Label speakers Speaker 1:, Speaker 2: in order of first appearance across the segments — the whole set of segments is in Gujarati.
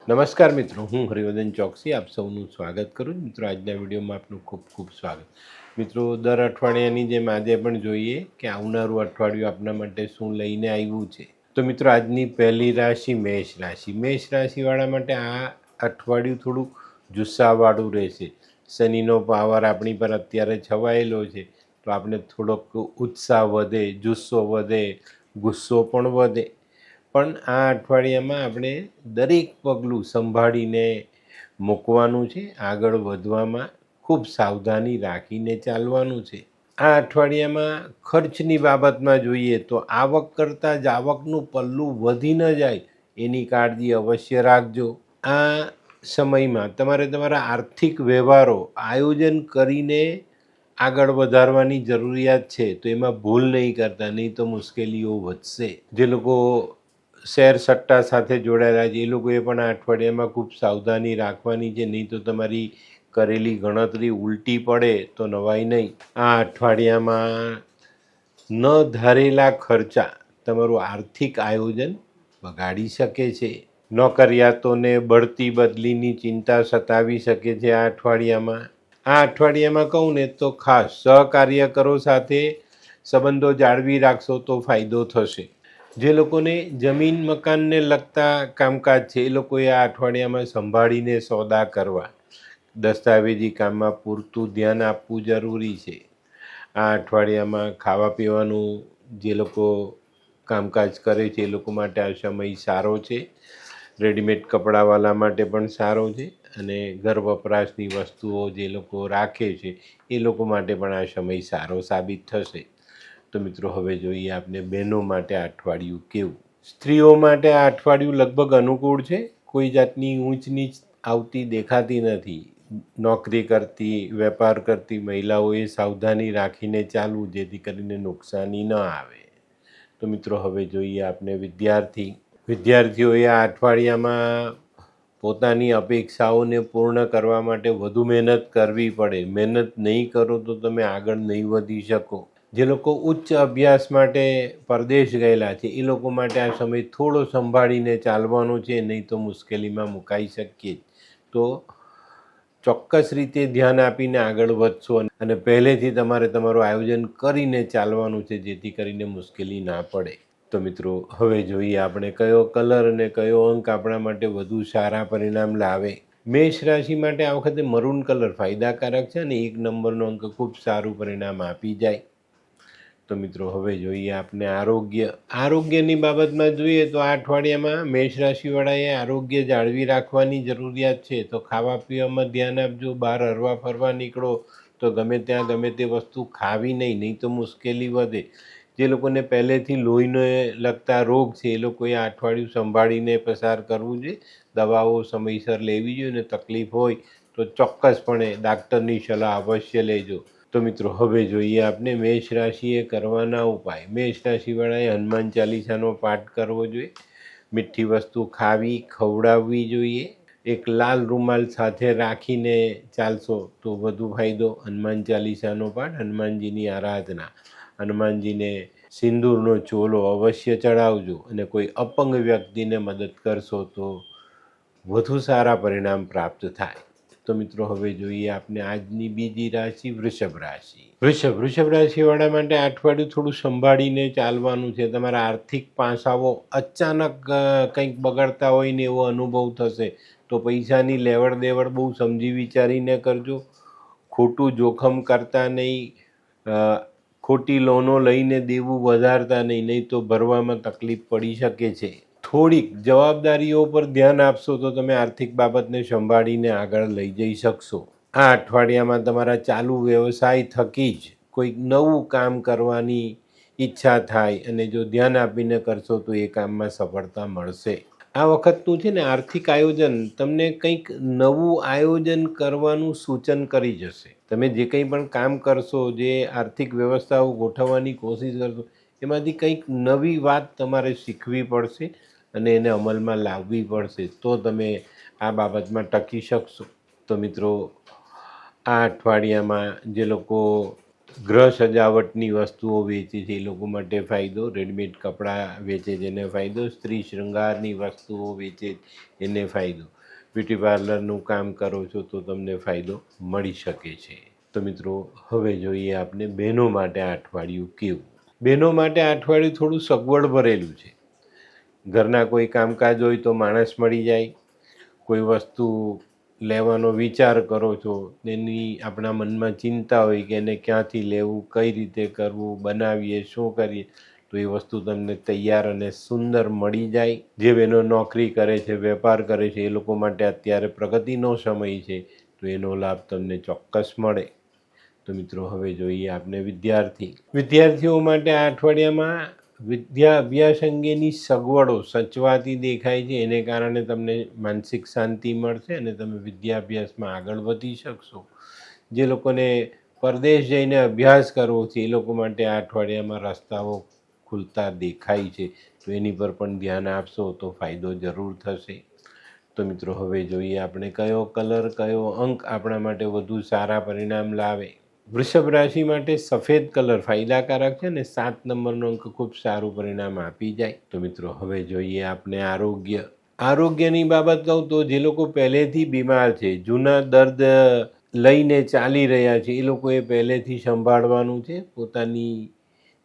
Speaker 1: નમસ્કાર મિત્રો, હું હરિવર્ધન ચોકસી આપ સૌનું સ્વાગત કરું છું. મિત્રો, આજના વિડીયોમાં આપનું ખૂબ ખૂબ સ્વાગત. મિત્રો, દર અઠવાડિયાની જેમ આજે પણ જોઈએ કે આવનારું અઠવાડિયું આપણા માટે શું લઈને આવ્યું છે. તો મિત્રો, આજની પહેલી રાશિ મેષ રાશિ. મેષ રાશિવાળા માટે આ અઠવાડિયું થોડું જુસ્સાવાળું રહેશે. શનિનો પાવર આપણી પર અત્યારે છવાયેલો છે, તો આપણે થોડોક ઉત્સાહ વધે, જુસ્સો વધે, ગુસ્સો પણ વધે. પણ આ અઠવાડિયામાં આપણે દરેક પગલું સંભાળીને મૂકવાનું છે. આગળ વધવામાં ખૂબ સાવધાની રાખીને ચાલવાનું છે. આ અઠવાડિયામાં ખર્ચની બાબતમાં જોઈએ તો આવક કરતાં જ આવકનું પલ્લું વધી ન જાય એની કાળજી અવશ્ય રાખજો. આ સમયમાં તમારે તમારા આર્થિક વ્યવહારો આયોજન કરીને આગળ વધારવાની જરૂરિયાત છે, તો એમાં ભૂલ નહીં કરતા, નહીં તો મુશ્કેલીઓ વધશે. જે લોકો શેર સટ્ટા સાથે જોડાયેલા છે એ લોકોએ પણ આ અઠવાડિયામાં ખૂબ સાવધાની રાખવાની છે, નહીં તો તમારી કરેલી ગણતરી ઉલટી પડે તો નવાઈ નહીં. આ અઠવાડિયામાં ન ધારેલા ખર્ચા તમારું આર્થિક આયોજન બગાડી શકે છે. નોકરિયાતોને બઢતી બદલીની ચિંતા સતાવી શકે છે. આ અઠવાડિયામાં કહું ને તો ખાસ સહકાર્યકરો સાથે સંબંધો જાળવી રાખશો તો ફાયદો થશે. જે લોકોને જમીન મકાનને લગતા કામકાજ છે એ લોકોએ આ અઠવાડિયામાં સંભાળીને સોદા કરવા, દસ્તાવેજી કામમાં પૂરતું ધ્યાન આપવું જરૂરી છે. આ અઠવાડિયામાં ખાવા પીવાનું જે લોકો કામકાજ કરે છે એ લોકો માટે આ સમય સારો છે. રેડીમેડ કપડાવાળા માટે પણ સારો છે, અને ઘર વપરાશની વસ્તુઓ જે લોકો રાખે છે એ લોકો માટે પણ આ સમય સારો સાબિત થશે. તો મિત્રો, હવે જોઈએ આપણે બહેનો માટે આ અઠવાડિયું કેવું. સ્ત્રીઓ માટે આ અઠવાડિયું લગભગ અનુકૂળ છે. કોઈ જાતની ઊંચ નીચ આવતી દેખાતી નથી. નોકરી કરતી, વેપાર કરતી મહિલાઓએ સાવધાની રાખીને ચાલવું, જેથી કરીને નુકસાની ન આવે. તો મિત્રો, હવે જોઈએ આપણે વિદ્યાર્થીઓએ આ અઠવાડિયામાં પોતાની અપેક્ષાઓને પૂર્ણ કરવા માટે વધુ મહેનત કરવી પડે. મહેનત નહીં કરો તો તમે આગળ નહીં વધી શકો. જે લોકો ઉચ્ચ અભ્યાસ માટે પરદેશ ગયેલા છે એ લોકો માટે આ સમય થોડો સંભાળીને ચાલવાનો છે, નહીં તો મુશ્કેલીમાં મુકાઈ શકીએ. તો ચોક્કસ રીતે ધ્યાન આપીને આગળ વધશો, અને પહેલેથી તમારે તમારું આયોજન કરીને ચાલવાનું છે, જેથી કરીને મુશ્કેલી ના પડે. તો મિત્રો, હવે જોઈએ આપણે કયો કલર અને કયો અંક આપણા માટે વધુ સારા પરિણામ લાવે. મેષ રાશિ માટે આ વખતે મરૂન કલર ફાયદાકારક છે, અને 1 નંબરનો અંક ખૂબ સારું પરિણામ આપી જાય. તો મિત્રો, હવે જોઈએ આપણે આરોગ્યની બાબતમાં જોઈએ તો આ અઠવાડિયામાં મેષ રાશિવાળાએ આરોગ્ય જાળવી રાખવાની જરૂરિયાત છે. તો ખાવા પીવામાં ધ્યાન આપજો. બહાર હરવા ફરવા નીકળો તો ગમે ત્યાં ગમે તે વસ્તુ ખાવી નહીં તો મુશ્કેલી વધે. જે લોકોને પહેલેથી લોહીને લગતા રોગ છે એ લોકોએ આ અઠવાડિયું સંભાળીને પસાર કરવું જોઈએ. દવાઓ સમયસર લેવી જોઈએ, અને તકલીફ હોય તો ચોક્કસપણે ડાક્ટરની સલાહ અવશ્ય લેજો. તો મિત્રો, હવે જોઈએ આપણે મેષ રાશિએ કરવાના ઉપાય. મેષ રાશિવાળાએ હનુમાન ચાલીસાનો પાઠ કરવો જોઈએ. મીઠી વસ્તુ ખવડાવવી જોઈએ. એક લાલ રૂમાલ સાથે રાખીને ચાલશો તો વધુ ફાયદો. હનુમાન ચાલીસાનો પાઠ, હનુમાનજીની આરાધના, હનુમાનજીને સિંદૂરનો ચોલો અવશ્ય ચડાવજો, અને કોઈ અપંગ વ્યક્તિને મદદ કરશો તો વધુ સારા પરિણામ પ્રાપ્ત થાય. તો મિત્રો, હવે જોઈએ આપણે આજની બીજી રાશિ વૃષભ રાશિ. વૃષભ રાશિવાળા માટે આ અઠવાડિયું થોડું સંભાળીને ચાલવાનું છે. તમારા આર્થિક પાસાઓ અચાનક કંઈક બગડતા હોય ને એવો અનુભવ થશે, તો પૈસાની લેવડ દેવડ બહુ સમજી વિચારીને કરજો. ખોટું જોખમ કરતા નહીં, ખોટી લોનો લઈને દેવું વધારતા નહીં તો ભરવામાં તકલીફ પડી શકે છે. થોડીક જવાબદારીઓ પર ધ્યાન આપશો તો તમે આર્થિક બાબતને સંભાળીને આગળ લઈ જઈ શકશો. આ અઠવાડિયામાં તમારા ચાલુ વ્યવસાય થકી જ કોઈક નવું કામ કરવાની ઈચ્છા થાય, અને જો ધ્યાન આપીને કરશો તો એ કામમાં સફળતા મળશે. આ વખતનું છે ને આર્થિક આયોજન તમને કંઈક નવું આયોજન કરવાનું સૂચન કરી જશે. તમે જે કંઈ પણ કામ કરશો, જે આર્થિક વ્યવસ્થાઓ ગોઠવવાની કોશિશ કરશો, એમાંથી કંઈક નવી વાત તમારે શીખવી પડશે અને એને અમલમાં લાવવી પડશે, તો તમે આ બાબતમાં ટકી શકશો. તો મિત્રો, આ અઠવાડિયામાં જે લોકો ગ્રહ સજાવટની વસ્તુઓ વેચે છે એ લોકો માટે ફાયદો, રેડીમેડ કપડાં વેચે છે એને ફાયદો, સ્ત્રી શૃંગારની વસ્તુઓ વેચે એને ફાયદો, બ્યુટી પાર્લરનું કામ કરો છો તો તમને ફાયદો મળી શકે છે. તો મિત્રો હવે જોઈએ આપણે બહેનો માટે આ અઠવાડિયું કેવું. બહેનો માટે આ અઠવાડિયું થોડું સગવડ ભરેલું છે. ઘરના કોઈ કામકાજ હોય તો માણસ મળી જાય, કોઈ વસ્તુ લેવાનો વિચાર કરો છો એની આપણા મનમાં ચિંતા હોય કે એને ક્યાંથી લેવું, કઈ રીતે કરવું, બનાવીએ શું કરીએ, તો એ વસ્તુ તમને તૈયાર અને સુંદર મળી જાય. જે બહેનો નોકરી કરે છે, વેપાર કરે છે એ લોકો માટે અત્યારે પ્રગતિનો સમય છે, તો એનો લાભ તમને ચોક્કસ મળે. તો મિત્રો હવે જોઈએ આપણે વિદ્યાર્થીઓ માટે આ અઠવાડિયામાં વિદ્યા અભ્યાસ અંગેની સગવડો સચવાતી દેખાય છે. એને કારણે તમને માનસિક શાંતિ મળશે અને તમે વિદ્યાભ્યાસમાં આગળ વધી શકશો. જે લોકોને પરદેશ જઈને અભ્યાસ કરવો છે એ લોકો માટે આ અઠવાડિયામાં રસ્તાઓ ખુલતા દેખાય છે, તો એની પર પણ ધ્યાન આપશો તો ફાયદો જરૂર થશે. તો મિત્રો હવે જોઈએ આપણે કયો કલર, કયો અંક આપણા માટે વધુ સારા પરિણામ લાવે. વૃષભ રાશિ માટે સફેદ કલર ફાયદાકારક છે અને 7 નંબરનો અંક ખૂબ સારું પરિણામ આપી જાય. તો મિત્રો હવે જોઈએ આપણે આરોગ્યની બાબત કહું તો જે લોકો પહેલેથી બીમાર છે, જૂના દર્દ લઈને ચાલી રહ્યા છે એ લોકોએ પહેલેથી સંભાળવાનું છે. પોતાની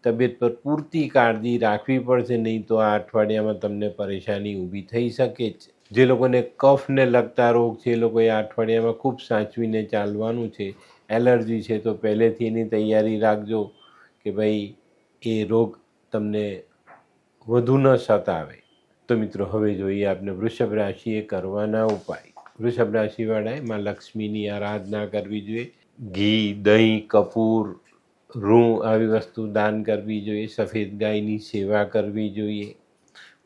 Speaker 1: તબિયત પર પૂરતી કાળજી રાખવી પડશે, નહીં તો આ અઠવાડિયામાં તમને પરેશાની ઊભી થઈ શકે છે. જે લોકોને કફને લગતા રોગ છે એ લોકોએ આ અઠવાડિયામાં ખૂબ સાચવીને ચાલવાનું છે. એલર્જી છે તો પહેલેથી એની તૈયારી રાખજો કે ભાઈ એ રોગ તમને વધુ ન સતાવે. તો મિત્રો હવે જોઈએ આપણે વૃષભ રાશિએ કરવાના ઉપાય. વૃષભ રાશિવાળાએ માં લક્ષ્મીની આરાધના કરવી જોઈએ. ઘી, દહીં, કપૂર, રૂં આવી વસ્તુ દાન કરવી જોઈએ. સફેદ ગાયની સેવા કરવી જોઈએ.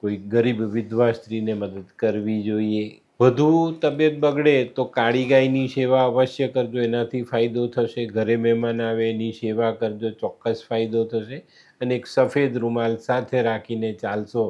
Speaker 1: કોઈ ગરીબ વિધવા સ્ત્રીને મદદ કરવી જોઈએ. વધુ તબિયત બગડે તો કાળી ગાયની સેવા અવશ્ય કરજો, એનાથી ફાયદો થશે. ઘરે મહેમાન આવે એની સેવા કરજો, ચોક્કસ ફાયદો થશે. અને એક સફેદ રૂમાલ સાથે રાખીને ચાલશો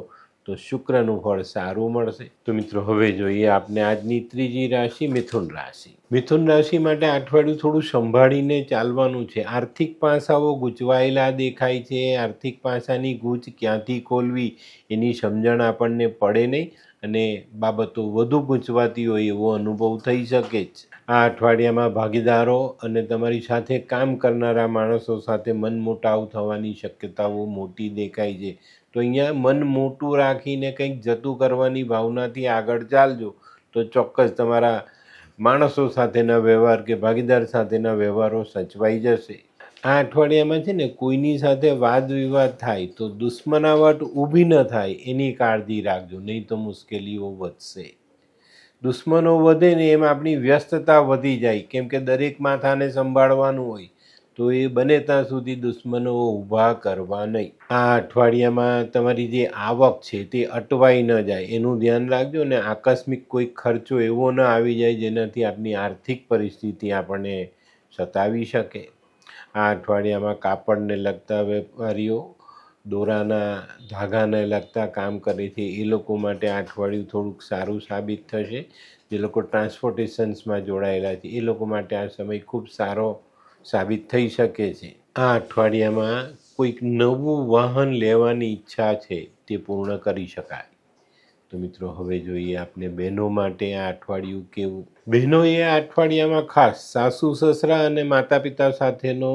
Speaker 1: તો શુક્રનું ફળ સારું મળશે. તો મિત્રો હવે જોઈએ આપણે આજની ત્રીજી રાશિ મિથુન રાશિ. મિથુન રાશિ માટે અઠવાડિયું થોડું સંભાળીને ચાલવાનું છે. આર્થિક પાસાઓ ગૂંચવાયેલા દેખાય છે. આર્થિક પાસાની ગૂંચ ક્યાંથી ખોલવી એની સમજણ આપણને પડે નહીં અને બાબતો વધુ ગૂંચવાતી હોય એવો અનુભવ થઈ શકે છે. આ અઠવાડિયામાં ભાગીદારો અને તમારી સાથે કામ કરનારા માણસો સાથે મનમોટાવ થવાની શક્યતાઓ મોટી દેખાય છે. તો અહીંયા મન મોટું રાખીને કંઈક જતું કરવાની ભાવનાથી આગળ ચાલજો તો ચોક્કસ તમારા માણસો સાથેના વ્યવહાર કે ભાગીદાર સાથેના વ્યવહારો સચવાઈ જશે. આ અઠવાડિયામાં છે ને કોઈની સાથે વાદ વિવાદ થાય તો દુશ્મનાવટ ઊભી ન થાય એની કાળજી રાખજો, નહીં તો મુશ્કેલીઓ વધશે. દુશ્મનો વધે ને એમ આપણી વ્યસ્તતા વધી જાય, કેમ કે દરેક માથાને સંભાળવાનું હોય, તો એ બને ત્યાં સુધી દુશ્મનો ઊભા કરવા નહીં. આ અઠવાડિયામાં તમારી જે આવક છે તે અટવાઈ ન જાય એનું ધ્યાન રાખજો અને આકસ્મિક કોઈ ખર્ચો એવો ન આવી જાય જેનાથી આપણી આર્થિક પરિસ્થિતિ આપણને સતાવી શકે. આ અઠવાડિયામાં કાપડને લગતા વેપારીઓ, દોરાના ધાગાને લગતા કામ કરે છે એ લોકો માટે આ અઠવાડિયું થોડુંક સારું સાબિત થશે. જે લોકો ટ્રાન્સપોર્ટેશન્સમાં જોડાયેલા છે એ લોકો માટે આ સમય ખૂબ સારો સાબિત થઈ શકે છે. આ અઠવાડિયામાં કોઈક નવું વાહન લેવાની ઈચ્છા છે તે પૂર્ણ કરી શકાય. તો મિત્રો હવે જોઈએ આપણે બહેનો માટે આ અઠવાડિયું કેવું. બહેનોએ આ અઠવાડિયામાં ખાસ સાસુ સસરા અને માતા પિતા સાથેનો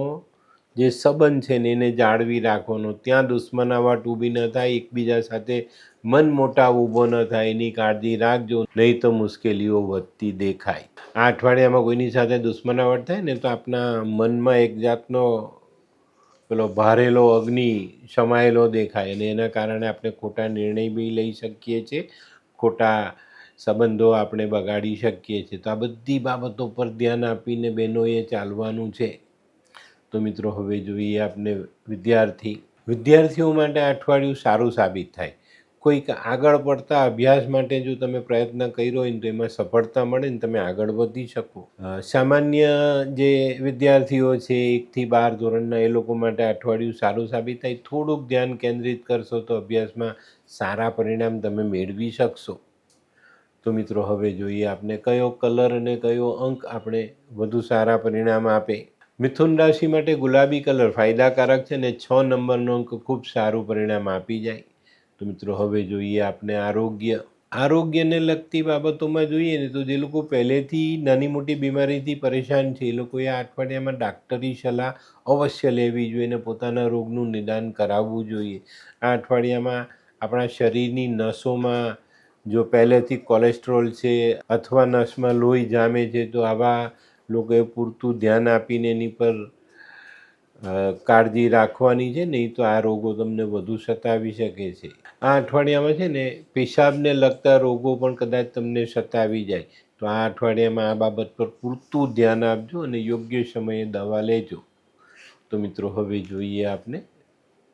Speaker 1: જે સંબંધ છે ને એને જાળવી રાખવાનો. ત્યાં દુશ્મનાવટ ઊભી ન થાય, એકબીજા સાથે મન મોટાવ ઊભો ન થાય એની કાળજી રાખજો, નહીં તો મુશ્કેલીઓ વધતી દેખાય. આ અઠવાડિયામાં કોઈની સાથે દુશ્મનાવટ થાય ને તો આપણા મનમાં એક જાતનો પેલો ભારેલો અગ્નિ સમાયેલો દેખાય અને એના કારણે આપણે ખોટા નિર્ણય બી લઈ શકીએ છીએ, ખોટા સંબંધો આપણે બગાડી શકીએ છીએ. તો આ બધી બાબતો પર ધ્યાન આપીને બહેનોએ ચાલવાનું છે. તો મિત્રો હવે જોઈએ આપણે વિદ્યાર્થીઓ માટે આ અઠવાડિયું સારું સાબિત થાય. કોઈક આગળ પડતા અભ્યાસ માટે જો તમે પ્રયત્ન કર્યો હોય ને તો એમાં સફળતા મળે ને તમે આગળ વધી શકો. સામાન્ય જે વિદ્યાર્થીઓ છે 1 થી 12 ધોરણના એ લોકો માટે અઠવાડિયું સારું સાબિત થાય. થોડુંક ધ્યાન કેન્દ્રિત કરશો તો અભ્યાસમાં સારા પરિણામ તમે મેળવી શકશો. તો મિત્રો હવે જોઈએ આપણે કયો કલર અને કયો અંક આપણે વધુ સારા પરિણામ આપે. મિથુન રાશિ માટે ગુલાબી કલર ફાયદાકારક છે ને 6 નંબરનો અંક ખૂબ સારું પરિણામ આપી જાય. તો મિત્રો હવે જોઈએ આપણે આરોગ્યને લગતી બાબતોમાં જોઈએ ને તો જે લોકો પહેલેથી નાની મોટી બીમારીથી પરેશાન છે એ લોકોએ આ અઠવાડિયામાં ડાક્ટરી સલાહ અવશ્ય લેવી જોઈએ અને પોતાના રોગનું નિદાન કરાવવું જોઈએ. આ અઠવાડિયામાં આપણા શરીરની નસોમાં જો પહેલેથી કોલેસ્ટ્રોલ છે અથવા નસમાં લોહી જામે છે તો આવા લોકોએ પૂરતું ધ્યાન આપીને એની પર કાળજી રાખવાની છે, નહીં તો આ રોગો તમને વધુ સતાવી શકે છે. આ અઠવાડિયામાં છે ને પેશાબને લગતા રોગો પણ કદાચ તમને સતાવી જાય. તો આ અઠવાડિયામાં આ બાબત પર પૂરતું ધ્યાન આપજો અને યોગ્ય સમયે દવા લેજો. તો મિત્રો હવે જોઈએ આપણે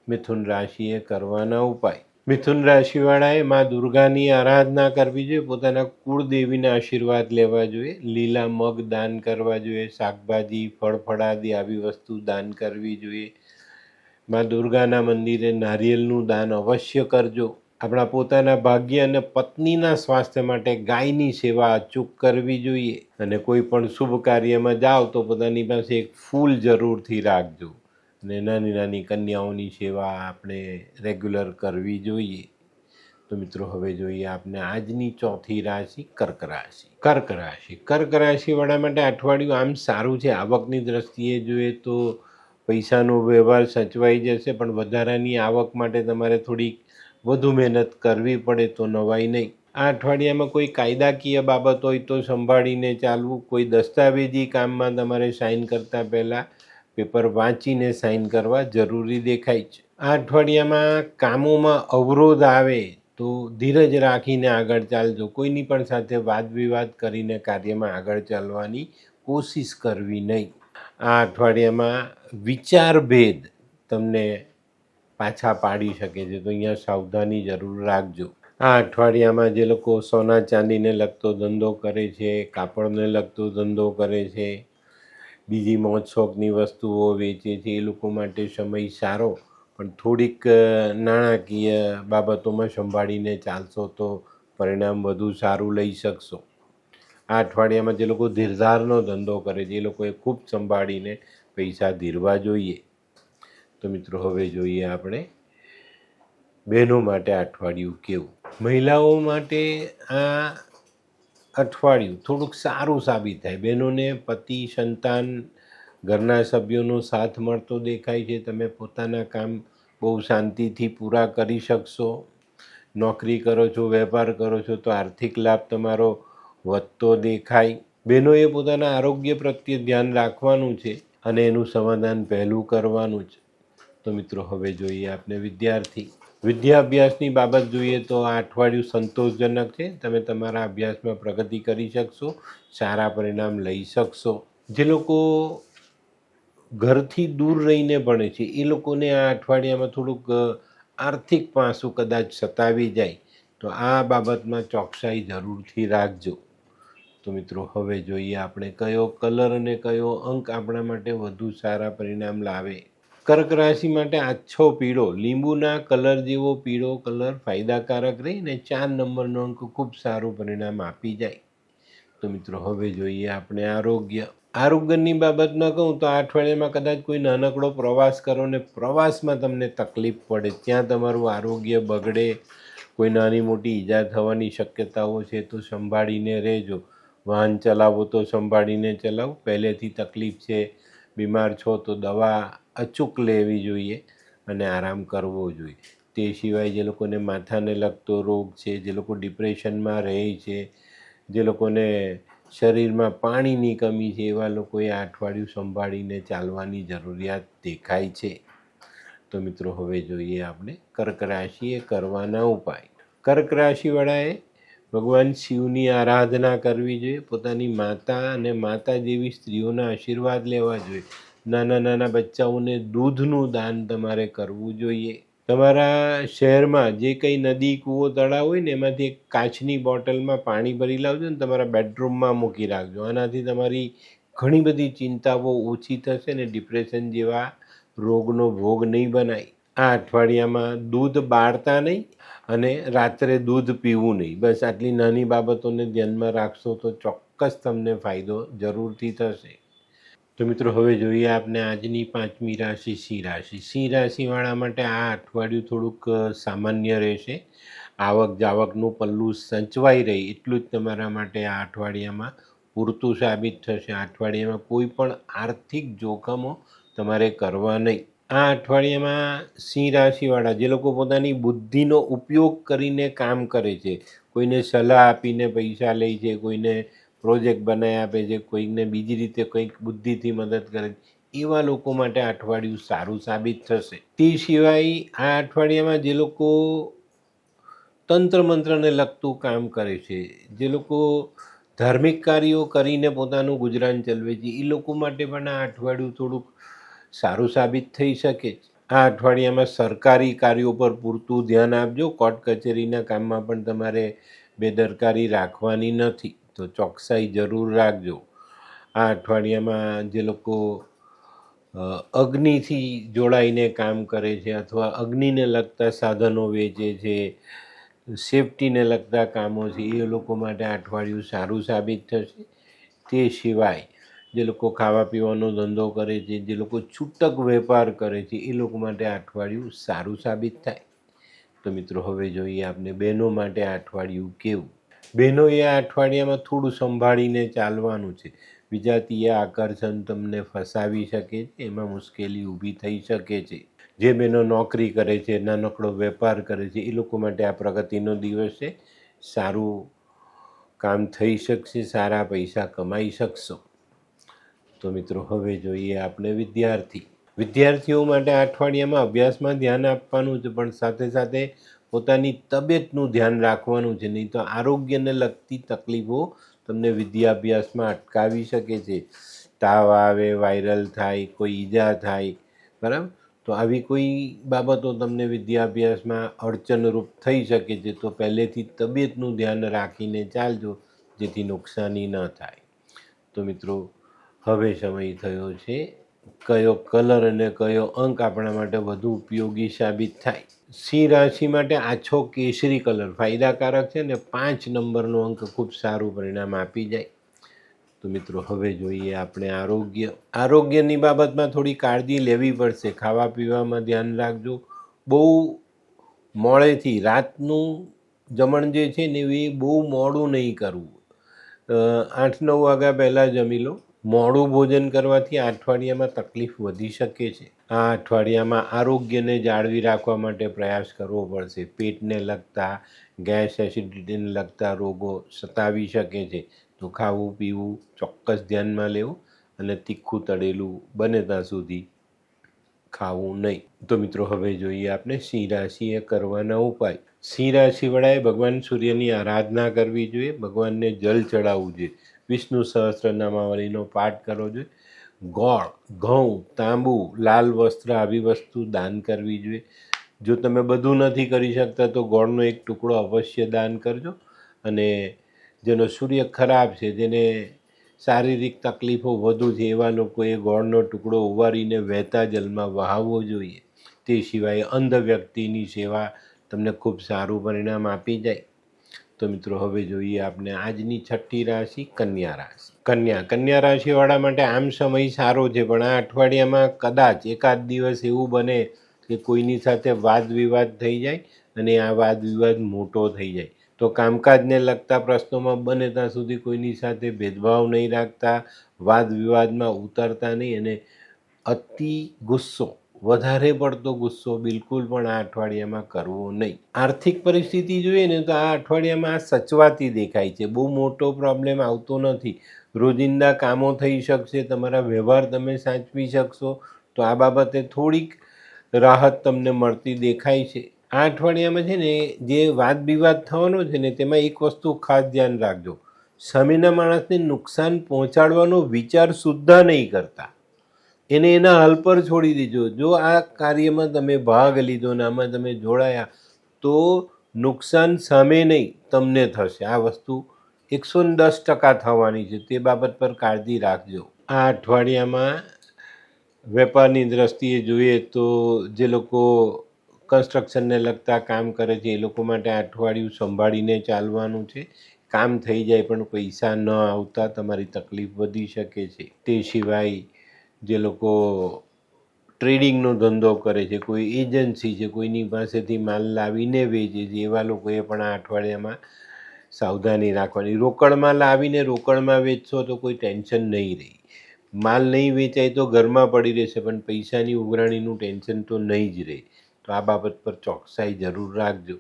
Speaker 1: મિથુન રાશિએ કરવાના ઉપાય. મિથુન રાશિવાળાએ મા દુર્ગાની આરાધના કરવી જોઈએ, પોતાના કુળદેવીના આશીર્વાદ લેવા જોઈએ, લીલા મગ દાન કરવા જોઈએ, શાકભાજી ફળ ફળાદી આવી વસ્તુ દાન કરવી જોઈએ. મા દુર્ગાના મંદિરે નારિયેળનું દાન અવશ્ય કરજો. આપણા પોતાના ભાગ્ય અને પત્નીના સ્વાસ્થ્ય માટે ગાયની સેવા અચૂક કરવી જોઈએ. અને કોઈ પણ શુભ કાર્યમાં જાઓ તો પોતાની પાસે એક ફૂલ જરૂરથી રાખજો. અને નાની નાની કન્યાઓની સેવા આપણે રેગ્યુલર કરવી જોઈએ. તો મિત્રો હવે જોઈએ આપણે આજની ચોથી રાશિ કર્ક રાશિ. કર્ક રાશિવાળા માટે અઠવાડિયું આમ સારું છે. આવકની દ્રષ્ટિએ જોઈએ તો પૈસાનો વ્યવહાર સચવાઈ જશે, પણ વધારાની આવક માટે તમારે થોડીક વધુ મહેનત કરવી પડે તો નવાઈ નહીં. આ અઠવાડિયામાં કોઈ કાયદાકીય બાબત હોય તો સંભાળીને ચાલવું. કોઈ દસ્તાવેજી કામમાં તમારે સાઇન કરતાં પહેલાં પેપર વાંચીને સાઇન કરવા જરૂરી દેખાય છે. આ અઠવાડિયામાં કામોમાં અવરોધ આવે તો ધીરજ રાખીને આગળ ચાલજો. કોઈની પણ સાથે વાદ વિવાદ કરીને કાર્યમાં આગળ ચાલવાની કોશિશ કરવી નહીં. આ અઠવાડિયામાં વિચારભેદ તમને પાછા પાડી શકે છે, તો અહીંયા સાવધાની જરૂર રાખજો. આ અઠવાડિયામાં જે લોકો સોના ચાંદીને લગતો ધંધો કરે છે, કાપડને લગતો ધંધો કરે છે, બીજી મોજ શોખની વસ્તુઓ વેચે છે, એ લોકો માટે સમય સારો, પણ થોડીક નાણાકીય બાબતોમાં સંભાળીને ચાલશો તો પરિણામ વધુ સારું લઈ શકશો. આ અઠવાડિયામાં જે લોકો ધીરધારનો ધંધો કરે છે એ લોકોએ ખૂબ સંભાળીને પૈસા ધીરવા જોઈએ. તો મિત્રો હવે જોઈએ આપણે બહેનો માટે અઠવાડિયું કેવું. મહિલાઓ માટે આ અઠવાડિયું થોડુંક સારું સાબિત થાય. બહેનોને પતિ, સંતાન, ઘરના સભ્યોનો સાથ મળતો દેખાય છે. તમે પોતાના કામ બહુ શાંતિથી પૂરા કરી શકશો. નોકરી કરો છો, વેપાર કરો છો તો આર્થિક લાભ તમારો વધતો દેખાય. બહેનોએ પોતાના આરોગ્ય પ્રત્યે ધ્યાન રાખવાનું છે અને એનું સમાધાન પહેલું કરવાનું છે. તો મિત્રો હવે જોઈએ આપણે વિદ્યાભ્યાસની બાબત જોઈએ તો આ અઠવાડિયું સંતોષજનક છે. તમે તમારા અભ્યાસમાં પ્રગતિ કરી શકશો, સારા પરિણામ લઈ શકશો. જે લોકો ઘરથી દૂર રહીને ભણે છે એ લોકોને આ અઠવાડિયામાં થોડુંક આર્થિક પાસું કદાચ સતાવી જાય, તો આ બાબતમાં ચોકસાઈ જરૂરથી રાખજો. તો મિત્રો હવે જોઈએ આપણે કયો કલર અને કયો અંક આપણા માટે વધુ સારા પરિણામ લાવે. કર્ક રાશિ માટે આછો પીળો, લીંબુના કલર જેવો પીળો કલર ફાયદાકારક રહીને 4 નંબરનો અંક ખૂબ સારું પરિણામ આપી જાય. તો મિત્રો હવે જોઈએ આપણે આરોગ્યની બાબતમાં કહું તો આ અઠવાડિયામાં કદાચ કોઈ નાનકડો પ્રવાસ કરો ને પ્રવાસમાં તમને તકલીફ પડે, ત્યાં તમારું આરોગ્ય બગડે, કોઈ નાની મોટી ઈજા થવાની શક્યતાઓ છે, તો સંભાળીને રહેજો. વાહન ચલાવો તો સંભાળીને ચલાવો. પહેલેથી તકલીફ છે, બીમાર છો તો દવા અચૂક લેવી જોઈએ અને આરામ કરવો જોઈએ. તે સિવાય જે લોકોને માથાને લગતો રોગ છે, જે લોકો ડિપ્રેશનમાં રહે છે, જે લોકોને શરીરમાં પાણીની કમી છે, એવા લોકોએ આ અઠવાડિયું સંભાળીને ચાલવાની જરૂરિયાત દેખાય છે. તો મિત્રો હવે જોઈએ આપણે કર્ક રાશિએ કરવાના ઉપાય. કર્ક રાશિવાળાએ ભગવાન શિવની આરાધના કરવી જોઈએ. પોતાની માતા અને માતા જેવી સ્ત્રીઓના આશીર્વાદ લેવા જોઈએ. નાના નાના બચ્ચાઓને દૂધનું દાન તમારે કરવું જોઈએ. તમારા શહેરમાં જે કંઈ નદી, કૂવો, તળાવ હોય ને એમાંથી એક કાચની બોટલમાં પાણી ભરી લાવજો ને તમારા બેડરૂમમાં મૂકી રાખજો. આનાથી તમારી ઘણી બધી ચિંતાઓ ઓછી થશે ને ડિપ્રેશન જેવા રોગનો ભોગ નહીં બનાય. આ અઠવાડિયામાં દૂધ બાળતા નહીં અને રાત્રે દૂધ પીવું નહીં. બસ આટલી નાની બાબતોને ધ્યાનમાં રાખશો તો ચોક્કસ તમને ફાયદો જરૂરથી થશે. તો મિત્રો હવે જોઈએ આપણે આજની પાંચમી રાશિ સિંહ રાશિ. સિંહ રાશિવાળા માટે આ અઠવાડિયું થોડુંક સામાન્ય રહેશે. આવક જાવકનું પલ્લું સચવાઈ રહી એટલું જ તમારા માટે આ અઠવાડિયામાં પૂરતું સાબિત થશે. આ અઠવાડિયામાં કોઈ પણ આર્થિક જોખમો તમારે કરવા નહીં. આ અઠવાડિયામાં સિંહ રાશિવાળા જે લોકો પોતાની બુદ્ધિનો ઉપયોગ કરીને કામ કરે છે, કોઈને સલાહ આપીને પૈસા લે છે, કોઈને પ્રોજેક્ટ બનાવી આપે છે, કોઈને બીજી રીતે કંઈક બુદ્ધિથી મદદ કરે છે, એવા લોકો માટે આ અઠવાડિયું સારું સાબિત થશે. તે સિવાય આ અઠવાડિયામાં જે લોકો તંત્ર મંત્રને લગતું કામ કરે છે, જે લોકો ધાર્મિક કાર્યો કરીને પોતાનું ગુજરાન ચલાવે છે, એ લોકો માટે પણ આ અઠવાડિયું થોડુંક સારું સાબિત થઈ શકે છે. આ અઠવાડિયામાં સરકારી કાર્યો પર પૂરતું ધ્યાન આપજો. કોર્ટ કચેરીના કામમાં પણ તમારે બેદરકારી રાખવાની નથી, તો ચોકસાઈ જરૂર રાખજો. આ અઠવાડિયામાં જે લોકો અગ્નિથી જોડાઈને કામ કરે છે અથવા અગ્નિને લગતા સાધનો વેચે છે, સેફટીને લગતા કામો છે, એ લોકો માટે આ અઠવાડિયું સારું સાબિત થશે. તે સિવાય જે લોકો ખાવા પીવાનો ધંધો કરે છે, જે લોકો છૂટક વેપાર કરે છે, એ લોકો માટે આ અઠવાડિયું સારું સાબિત થાય. તો મિત્રો હવે જોઈએ આપણે બહેનો માટે આ અઠવાડિયું કેવું. બહેનોએ આ અઠવાડિયામાં થોડું સંભાળીને ચાલવાનું છે. વિજાતીય આકર્ષણ તમને ફસાવી શકે છે, એમાં મુશ્કેલી ઊભી થઈ શકે છે. જે બહેનો નોકરી કરે છે, નાનકડો વેપાર કરે છે, એ લોકો માટે આ પ્રગતિનો દિવસ છે. સારું કામ થઈ શકશે, સારા પૈસા કમાઈ શકશો. તો મિત્રો હવે જોઈએ આપણે વિદ્યાર્થીઓ માટે આ અઠવાડિયામાં અભ્યાસમાં ધ્યાન આપવાનું છે, પણ સાથે સાથે પોતાની તબિયતનું ધ્યાન રાખવાનું છે, નહીં તો આરોગ્યને લગતી તકલીફો તમને વિદ્યાભ્યાસમાં અટકાવી શકે છે. તાવ આવે, વાયરલ થાય, કોઈ ઈજા થાય, બરાબર, તો આવી કોઈ બાબતો તમને વિદ્યાભ્યાસમાં અડચણરૂપ થઈ શકે છે. તો પહેલેથી તબિયતનું ધ્યાન રાખીને ચાલજો, જેથી નુકસાની ન થાય. તો મિત્રો હવે સમય થયો છે કયો કલર અને કયો અંક આપણા માટે વધુ ઉપયોગી સાબિત થાય. સિંહ રાશિ માટે આછો કેસરી કલર ફાયદાકારક છે ને 5 નંબરનો અંક ખૂબ સારું પરિણામ આપી જાય. તો મિત્રો હવે જોઈએ આપણે આરોગ્યની બાબતમાં થોડી કાળજી લેવી પડશે. ખાવા પીવામાં ધ્યાન રાખજો. બહુ મોડેથી રાતનું જમણ જે છે ને એ બહુ મોડું નહીં કરવું. 8-9 વાગ્યા પહેલાં જમી લો. મોડું ભોજન કરવાથી આ અઠવાડિયામાં તકલીફ વધી શકે છે. આ અઠવાડિયામાં આરોગ્યને જાળવી રાખવા માટે પ્રયાસ કરવો પડશે. પેટને લગતા, ગેસ એસિડિટીને લગતા રોગો સતાવી શકે છે. તો ખાવું પીવું ચોક્કસ ધ્યાનમાં લેવું અને તીખું તળેલું બને ત્યાં સુધી ખાવું નહીં. તો મિત્રો હવે જોઈએ આપણે સિંહ રાશિએ કરવાના ઉપાય. સિંહ રાશિવાળાએ ભગવાન સૂર્યની આરાધના કરવી જોઈએ, ભગવાનને જલ ચડાવવું જોઈએ, વિષ્ણુ સહસ્ત્રનામાવલીનો પાઠ કરવો જોઈએ, ગોળ, ઘઉં, તાંબુ, લાલ વસ્ત્ર આવી વસ્તુ દાન કરવી જોઈએ. જો તમે બધું નથી કરી શકતા તો ગોળનો એક ટુકડો અવશ્ય દાન કરજો. અને જેનો સૂર્ય ખરાબ છે, જેને શારીરિક તકલીફો વધુ છે, એવા લોકોએ ગોળનો ટુકડો ઉવારીને વહેતા જલમાં વહાવવો જોઈએ. તે સિવાય અંધ વ્યક્તિની સેવા તમને ખૂબ સારું પરિણામ આપી જાય. તો મિત્રો હવે જોઈએ આપણે આજની છઠ્ઠી રાશિ કન્યા રાશિ. કન્યા રાશિવાળા માટે આમ સમય સારો છે, પણ આ અઠવાડિયામાં કદાચ એકાદ દિવસ એવું બને કે કોઈની સાથે વાદ વિવાદ થઈ જાય અને આ વાદ વિવાદ મોટો થઈ જાય. તો કામકાજને લગતા પ્રશ્નોમાં બને ત્યાં સુધી કોઈની સાથે ભેદભાવ નહીં રાખતા, વાદ વિવાદમાં ઉતરતા નહીં અને વધારે પડતો ગુસ્સો બિલકુલ પણ આ અઠવાડિયામાં કરવો નહીં. આર્થિક પરિસ્થિતિ જોઈએ ને તો આ અઠવાડિયામાં આ સચવાતી દેખાય છે. બહુ મોટો પ્રોબ્લેમ આવતો નથી. રોજિંદા કામો થઈ શકશે, તમારા વ્યવહાર તમે સાચવી શકશો. તો આ બાબતે થોડીક રાહત તમને મળતી દેખાય છે. આ અઠવાડિયામાં છે ને જે વાદ વિવાદ થવાનો છે ને તેમાં એક વસ્તુ ખાસ ધ્યાન રાખજો. સામેના માણસને નુકસાન પહોંચાડવાનો વિચાર સુદ્ધા નહીં કરતા, એને એના હલ પર છોડી દીધો. જો આ કાર્યમાં તમે ભાગ લીધો ને આમાં તમે જોડાયા તો નુકસાન સામે નહીં તમને થશે. આ વસ્તુ 110% થવાની છે, તે બાબત પર કાળજી રાખજો. આ અઠવાડિયામાં વેપારની દ્રષ્ટિએ જોઈએ તો જે લોકો કન્સ્ટ્રક્શનને લગતા કામ કરે છે એ લોકો માટે આ અઠવાડિયું સંભાળીને ચાલવાનું છે. કામ થઈ જાય પણ પૈસા ન આવતા તમારી તકલીફ વધી શકે છે. તે સિવાય જે લોકો ટ્રેડિંગનો ધંધો કરે છે, કોઈ એજન્સી છે, કોઈની પાસેથી માલ લાવીને વેચે છે, એવા લોકોએ પણ આ અઠવાડિયામાં સાવધાની રાખવાની. રોકડમાં લાવીને રોકડમાં વેચશો તો કોઈ ટેન્શન નહીં રહી. માલ નહીં વેચાય તો ઘરમાં પડી રહેશે, પણ પૈસાની ઉઘરાણીનું ટેન્શન તો નહીં જ રહે. તો આ બાબત પર ચોકસાઈ જરૂર રાખજો.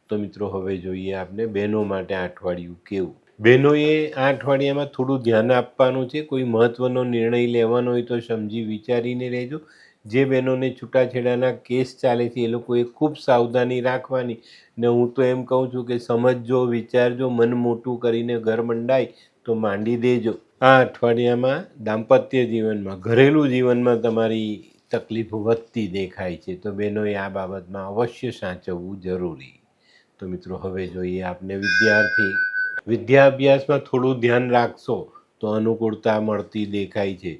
Speaker 1: તો મિત્રો, હવે જોઈએ આપણે બહેનો માટે આ અઠવાડિયું કેવું. બહેનોએ આ અઠવાડિયામાં થોડું ધ્યાન આપવાનું છે. કોઈ મહત્ત્વનો નિર્ણય લેવાનો હોય તો સમજી વિચારીને લેજો. જે બહેનોને છૂટાછેડાના કેસ ચાલે છે એ લોકોએ ખૂબ સાવધાની રાખવાની. ને હું તો એમ કહું છું કે સમજજો, વિચારજો, મન મોટું કરીને ઘર મંડાય તો માંડી દેજો. આ અઠવાડિયામાં દાંપત્ય જીવનમાં, ઘરેલું જીવનમાં તમારી તકલીફ વધતી દેખાય છે, તો બહેનોએ આ બાબતમાં અવશ્ય સાચવવું જરૂરી. તો મિત્રો, હવે જોઈએ આપણે વિદ્યાભ્યાસમાં થોડું ધ્યાન રાખશો તો અનુકૂળતા મળતી દેખાય છે.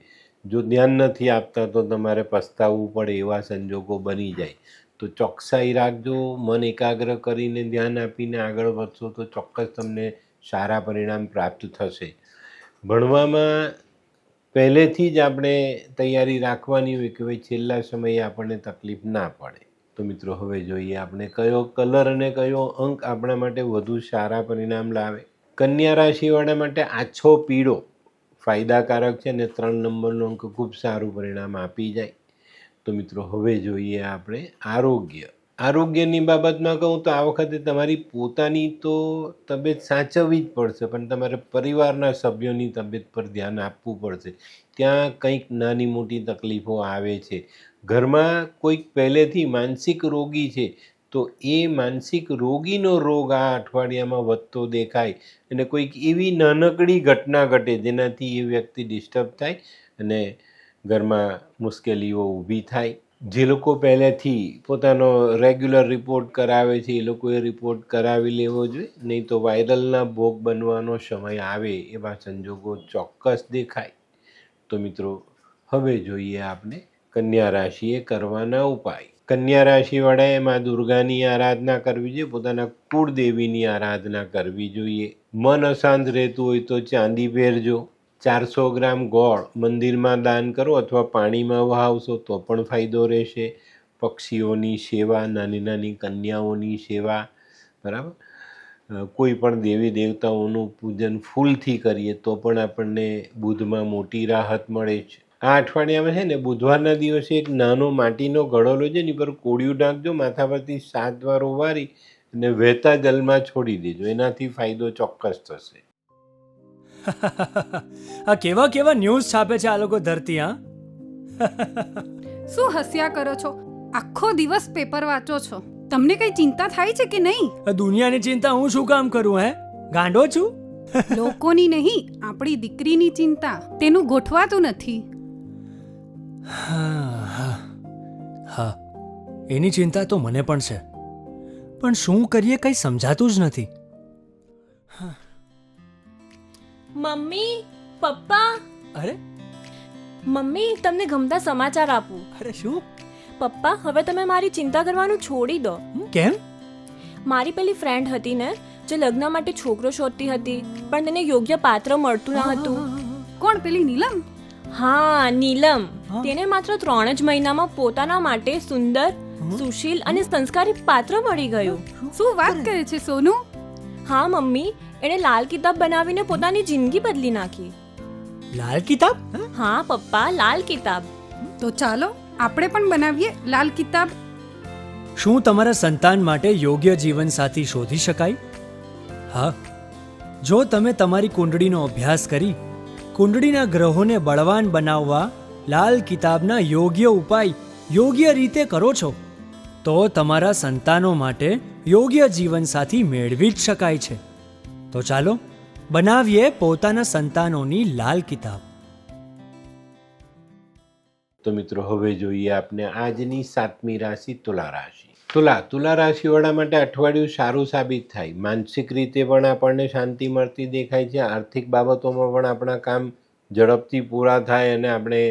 Speaker 1: જો ધ્યાન નથી આપતા તો તમારે પસ્તાવવું પડે એવા સંજોગો બની જાય. તો ચોકસાઈ રાખજો. મન એકાગ્ર કરીને ધ્યાન આપીને આગળ વધશો તો ચોક્કસ તમને સારા પરિણામ પ્રાપ્ત થશે. ભણવામાં પહેલેથી જ આપણે તૈયારી રાખવાની હોય કે ભાઈ છેલ્લા સમયે આપણને તકલીફ ના પડે. તો મિત્રો, હવે જોઈએ આપણે કયો કલર અને કયો અંક આપણા માટે વધુ સારા પરિણામ લાવે. કન્યા રાશિવાળા માટે આછો પીળો ફાયદાકારક છે અને 3 નંબરનો અંક ખૂબ સારું પરિણામ આપી જાય. તો મિત્રો, હવે જોઈએ આપણે આરોગ્યની બાબતમાં કહું તો આ વખતે તમારી પોતાની તો તબિયત સાચવવી જ પડશે, પણ તમારે પરિવારના સભ્યોની તબિયત પર ધ્યાન આપવું પડશે. ત્યાં કંઈક નાની મોટી તકલીફો આવે છે. ઘરમાં કોઈક પહેલેથી માનસિક રોગી છે તો એ માનસિક રોગીનો રોગ આ અઠવાડિયામાં વધતો દેખાય અને કોઈક એવી નાનકડી ઘટના ઘટે જેનાથી એ વ્યક્તિ ડિસ્ટર્બ થાય અને ઘરમાં મુશ્કેલીઓ ઊભી થાય. જે લોકો પહેલેથી પોતાનો રેગ્યુલર રિપોર્ટ કરાવે છે એ લોકોએ રિપોર્ટ કરાવી લેવો જોઈએ, નહીં તો વાયરલના ભોગ બનવાનો સમય આવે એવા સંજોગો ચોક્કસ દેખાય. તો મિત્રો, હવે જોઈએ આપણે કન્યા રાશિએ કરવાના ઉપાય. કન્યા રાશિવાળાએ મા દુર્ગાની આરાધના કરવી જોઈએ, પોતાના કુળદેવીની આરાધના કરવી જોઈએ. મન અશાંત રહેતું હોય તો ચાંદી પહેરજો. 400 ગ્રામ ગોળ મંદિરમાં દાન કરો અથવા પાણીમાં વહાવશો તો પણ ફાયદો રહેશે. પક્ષીઓની સેવા, નાની નાની કન્યાઓની સેવા, બરાબર, કોઈ પણ દેવી દેવતાઓનું પૂજન ફૂલથી કરીએ તો પણ આપણને બુધમાં મોટી રાહત મળે છે. આ અઠવાડિયામાં છે ને બુધવારના દિવસે એક નાનો માટીનો ઘડો લેજો, એની પર કોળિયું નાખજો, માથા પરથી 7 વાર ઓવારી અને વહેતા જલમાં છોડી દેજો. એનાથી ફાયદો ચોક્કસ થશે.
Speaker 2: આ કેવા કેવા ન્યૂઝ છાપે છે આ લોકો ધરતી.
Speaker 3: શું હસ્યા કરો છો? આખો દિવસ પેપર વાંચો છો. તમને કઈ ચિંતા થાય છે કે નહીં?
Speaker 2: દુનિયાની ચિંતા હું શું કામ કરું? ગાંડો છું?
Speaker 3: લોકોની નહીં, આપણી દીકરીની ચિંતા. તેનું ગોઠવાતું નથી.
Speaker 2: હા, એની ચિંતા તો મને પણ છે, પણ શું કરીએ કંઈ સમજાતું જ નથી.
Speaker 4: મમ્મી, પપ્પા.
Speaker 2: અરે
Speaker 4: મમ્મી, તમને ગમતા સમાચાર આપું.
Speaker 2: અરે શું?
Speaker 4: પપ્પા, હવે તમે મારી ચિંતા કરવાનું છોડી દો.
Speaker 2: કેમ?
Speaker 4: મારી પેલી ફ્રેન્ડ હતી ને, જે લગ્ન માટે છોકરો શોધતી હતી પણ તેને યોગ્ય પાત્ર મળતું ન હતું.
Speaker 3: કોણ, પેલી નીલમ?
Speaker 4: હા, નીલમ. તેને માત્ર 3 જ મહિનામાં પોતાના માટે સુંદર, સુશીલ અને સંસ્કારી પાત્ર મળી ગયું.
Speaker 3: શું વાત કરે છે સોનુ?
Speaker 4: હા મમ્મી, એણે લાલ કિતાબ બનાવીને પોતાની જિંદગી બદલી નાખી.
Speaker 2: લાલ કિતાબ?
Speaker 4: હા પપ્પા, લાલ કિતાબ.
Speaker 3: તો ચાલો આપણે પણ બનાવીએ લાલ કિતાબ.
Speaker 2: શું તમારા સંતાન માટે યોગ્ય જીવનસાથી શોધી શકાય? હા, જો તમે તમારી કુંડળીનો અભ્યાસ કરી કુંડળીના ગ્રહોને બળવાન બનાવવા લાલ કિતાબના યોગ્ય ઉપાય યોગ્ય રીતે કરો છો તો તમારા સંતાનો માટે યોગ્ય જીવનસાથી મેળવી જ શકાય છે. તો ચાલો બનાવીએ પોતાના સંતાનોની લાલ કિતાબ.
Speaker 1: તો મિત્રો, હવે જોઈએ આપણે આજની 7મી રાશિ તુલા રાશિ. તુલા રાશિવાળા માટે અઠવાડિયું સારું સાબિત થાય. માનસિક રીતે પણ આપણને શાંતિ મળતી દેખાય છે. આર્થિક બાબતોમાં પણ આપણા કામ ઝડપથી પૂરા થાય અને આપણે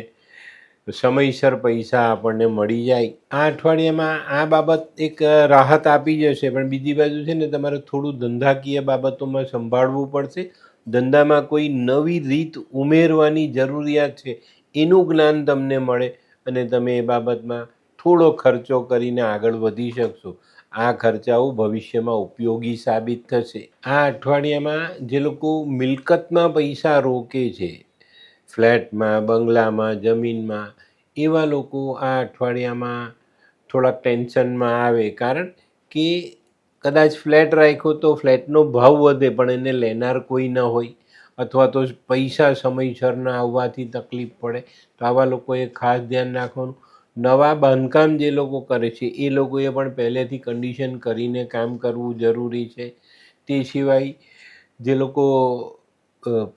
Speaker 1: સમયસર પૈસા આપણને મળી જાય. આ અઠવાડિયામાં આ બાબત એક રાહત આપી જશે, પણ બીજી બાજુ છે ને તમારે થોડું ધંધાકીય બાબતોમાં સંભાળવું પડશે. ધંધામાં કોઈ નવી રીત ઉમેરવાની જરૂરિયાત છે એનું જ્ઞાન તમને મળે અને તમે એ બાબતમાં થોડો ખર્ચો કરીને આગળ વધી શકશો. આ ખર્ચાઓ ભવિષ્યમાં ઉપયોગી સાબિત થશે. આ અઠવાડિયામાં જે લોકો મિલકતમાં પૈસા રોકે છે, ફ્લેટમાં, બંગલામાં, જમીનમાં, એવા લોકો આ અઠવાડિયામાં થોડાક ટેન્શનમાં આવે, કારણ કે કદાચ ફ્લેટ રાખ્યો તો ફ્લેટનો ભાવ વધે પણ એને લેનાર કોઈ ન હોય, અથવા તો પૈસા સમયસર ના આવવાથી તકલીફ પડે. તો આવા લોકોએ ખાસ ધ્યાન રાખવાનું. નવા બાંધકામ જે લોકો કરે છે એ લોકોએ પણ પહેલેથી કન્ડિશન કરીને કામ કરવું જરૂરી છે. તે સિવાય જે લોકો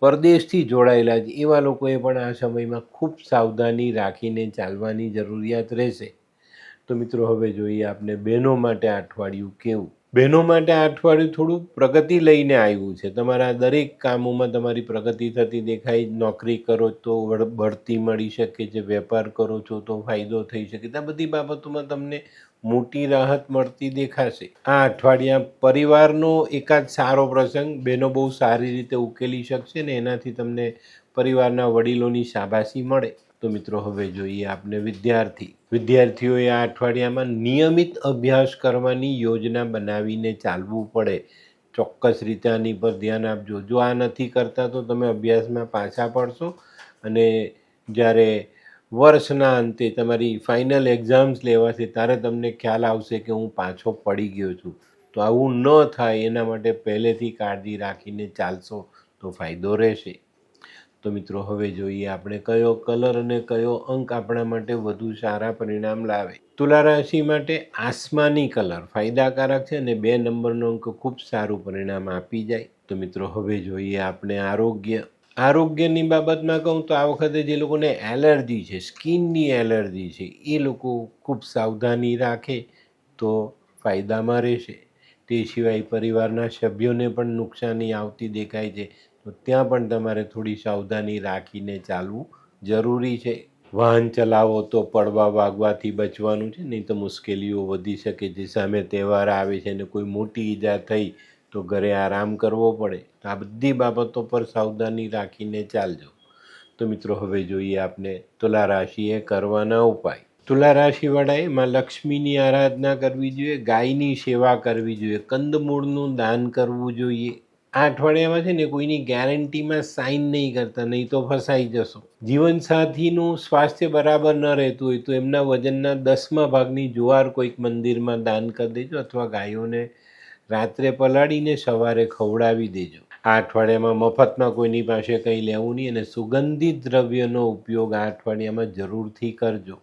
Speaker 1: પરદેશથી જોડાયેલા છે એવા લોકોએ પણ આ સમયમાં ખૂબ સાવધાની રાખીને ચાલવાની જરૂરિયાત રહેશે. તો મિત્રો, હવે જોઈએ આપણે બહેનો માટે આ અઠવાડિયું કેવું. બહેનો માટે આ અઠવાડિયું થોડું પ્રગતિ લઈને આવ્યું છે. તમારા દરેક કામોમાં તમારી પ્રગતિ થતી દેખાય. નોકરી કરો તો બઢતી મળી શકે છે, વેપાર કરો છો તો ફાયદો થઈ શકે. આ બધી બાબતોમાં તમને મોટી રાહત મળતી દેખાશે. આ અઠવાડિયા પરિવારનો એકાદ સારો પ્રસંગ બહેનો બહુ સારી રીતે ઉકેલી શકશે ને એનાથી તમને પરિવારના વડીલોની શાબાશી મળે. તો મિત્રો, હવે જોઈએ આપણે વિદ્યાર્થીઓએ આ અઠવાડિયામાં નિયમિત અભ્યાસ કરવાની યોજના બનાવીને ચાલવું પડે. ચોક્કસ રીતે આની પર ધ્યાન આપજો. જો આ નથી કરતા તો તમે અભ્યાસમાં પાછા પડશો અને જ્યારે વર્ષના અંતે તમારી ફાઇનલ એક્ઝામ્સ લેવાશે ત્યારે તમને ખ્યાલ આવશે કે હું પાછો પડી ગયો છું. તો આવું ન થાય એના માટે પહેલેથી કાળજી રાખીને ચાલશો તો ફાયદો રહેશે. તો મિત્રો, હવે જોઈએ આપણે કયો કલર અને કયો અંક આપણા માટે વધુ સારા પરિણામ લાવે. તુલા રાશિ માટે આસમાની કલર ફાયદાકારક છે અને 2 નંબરનો અંક ખૂબ સારું પરિણામ આપી જાય. તો મિત્રો, હવે જોઈએ આપણે આરોગ્યની બાબતમાં કહું તો આ વખતે જે લોકોને એલર્જી છે, સ્કિનની એલર્જી છે, એ લોકો ખૂબ સાવધાની રાખે તો ફાયદામાં રહેશે. તે સિવાય પરિવારના સભ્યોને પણ નુકસાની આવતી દેખાય છે, તો ત્યાં પણ તમારે થોડી સાવધાની રાખીને ચાલવું જરૂરી છે. વાહન ચલાવો તો પડવા વાગવાથી બચવાનું છે, નહીં તો મુશ્કેલીઓ વધી શકે છે. સામે તહેવાર આવે છે અને કોઈ મોટી ઈજા થઈ તો ઘરે આરામ કરવો પડે. તો આ બધી બાબતો પર સાવધાની રાખીને ચાલજો. તો મિત્રો, હવે જોઈએ આપણે તુલા રાશિએ કરવાના ઉપાય. તુલા રાશિવાળાએ માં લક્ષ્મીની આરાધના કરવી જોઈએ, ગાયની સેવા કરવી જોઈએ, કંદમૂળનું દાન કરવું જોઈએ. આ અઠવાડિયામાં છે ને કોઈની ગેરંટીમાં સાઇન નહીં કરતા, નહીં તો ફસાઈ જશો. જીવનસાથીનું સ્વાસ્થ્ય બરાબર ન રહેતું હોય તો એમના વજનના 10મા ભાગની જુવાર કોઈક મંદિરમાં દાન કરી દેજો, અથવા ગાયોને રાત્રે પલાળીને સવારે ખવડાવી દેજો. આ અઠવાડિયામાં મફતમાં કોઈની પાસે કંઈ લેવું નહીં અને સુગંધિત દ્રવ્યનો ઉપયોગ આ અઠવાડિયામાં જરૂરથી કરજો.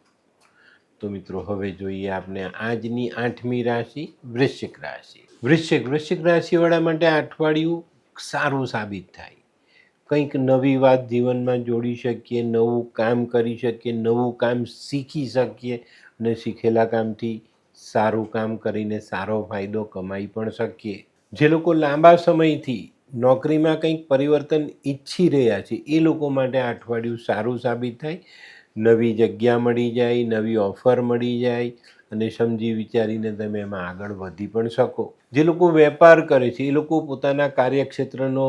Speaker 1: તો મિત્રો, હવે જોઈએ આપણે આજની 8મી રાશિ વૃશ્ચિક રાશિ. વૃશ્ચિક રાશિવાળા માટે આ અઠવાડિયું સારું સાબિત થાય. કંઈક નવી વાત જીવનમાં જોડી શકીએ, નવું કામ કરી શકીએ, નવું કામ શીખી શકીએ અને શીખેલા કામથી સારું કામ કરીને સારો ફાયદો કમાઈ પણ શકીએ. જે લોકો લાંબા સમયથી નોકરીમાં કંઈક પરિવર્તન ઈચ્છી રહ્યા છે એ લોકો માટે આ અઠવાડિયું સારું સાબિત થાય. નવી જગ્યા મળી જાય, નવી ઓફર મળી જાય અને સમજી વિચારીને તમે એમાં આગળ વધી પણ શકો. જે લોકો વેપાર કરે છે એ લોકો પોતાના કાર્યક્ષેત્રનો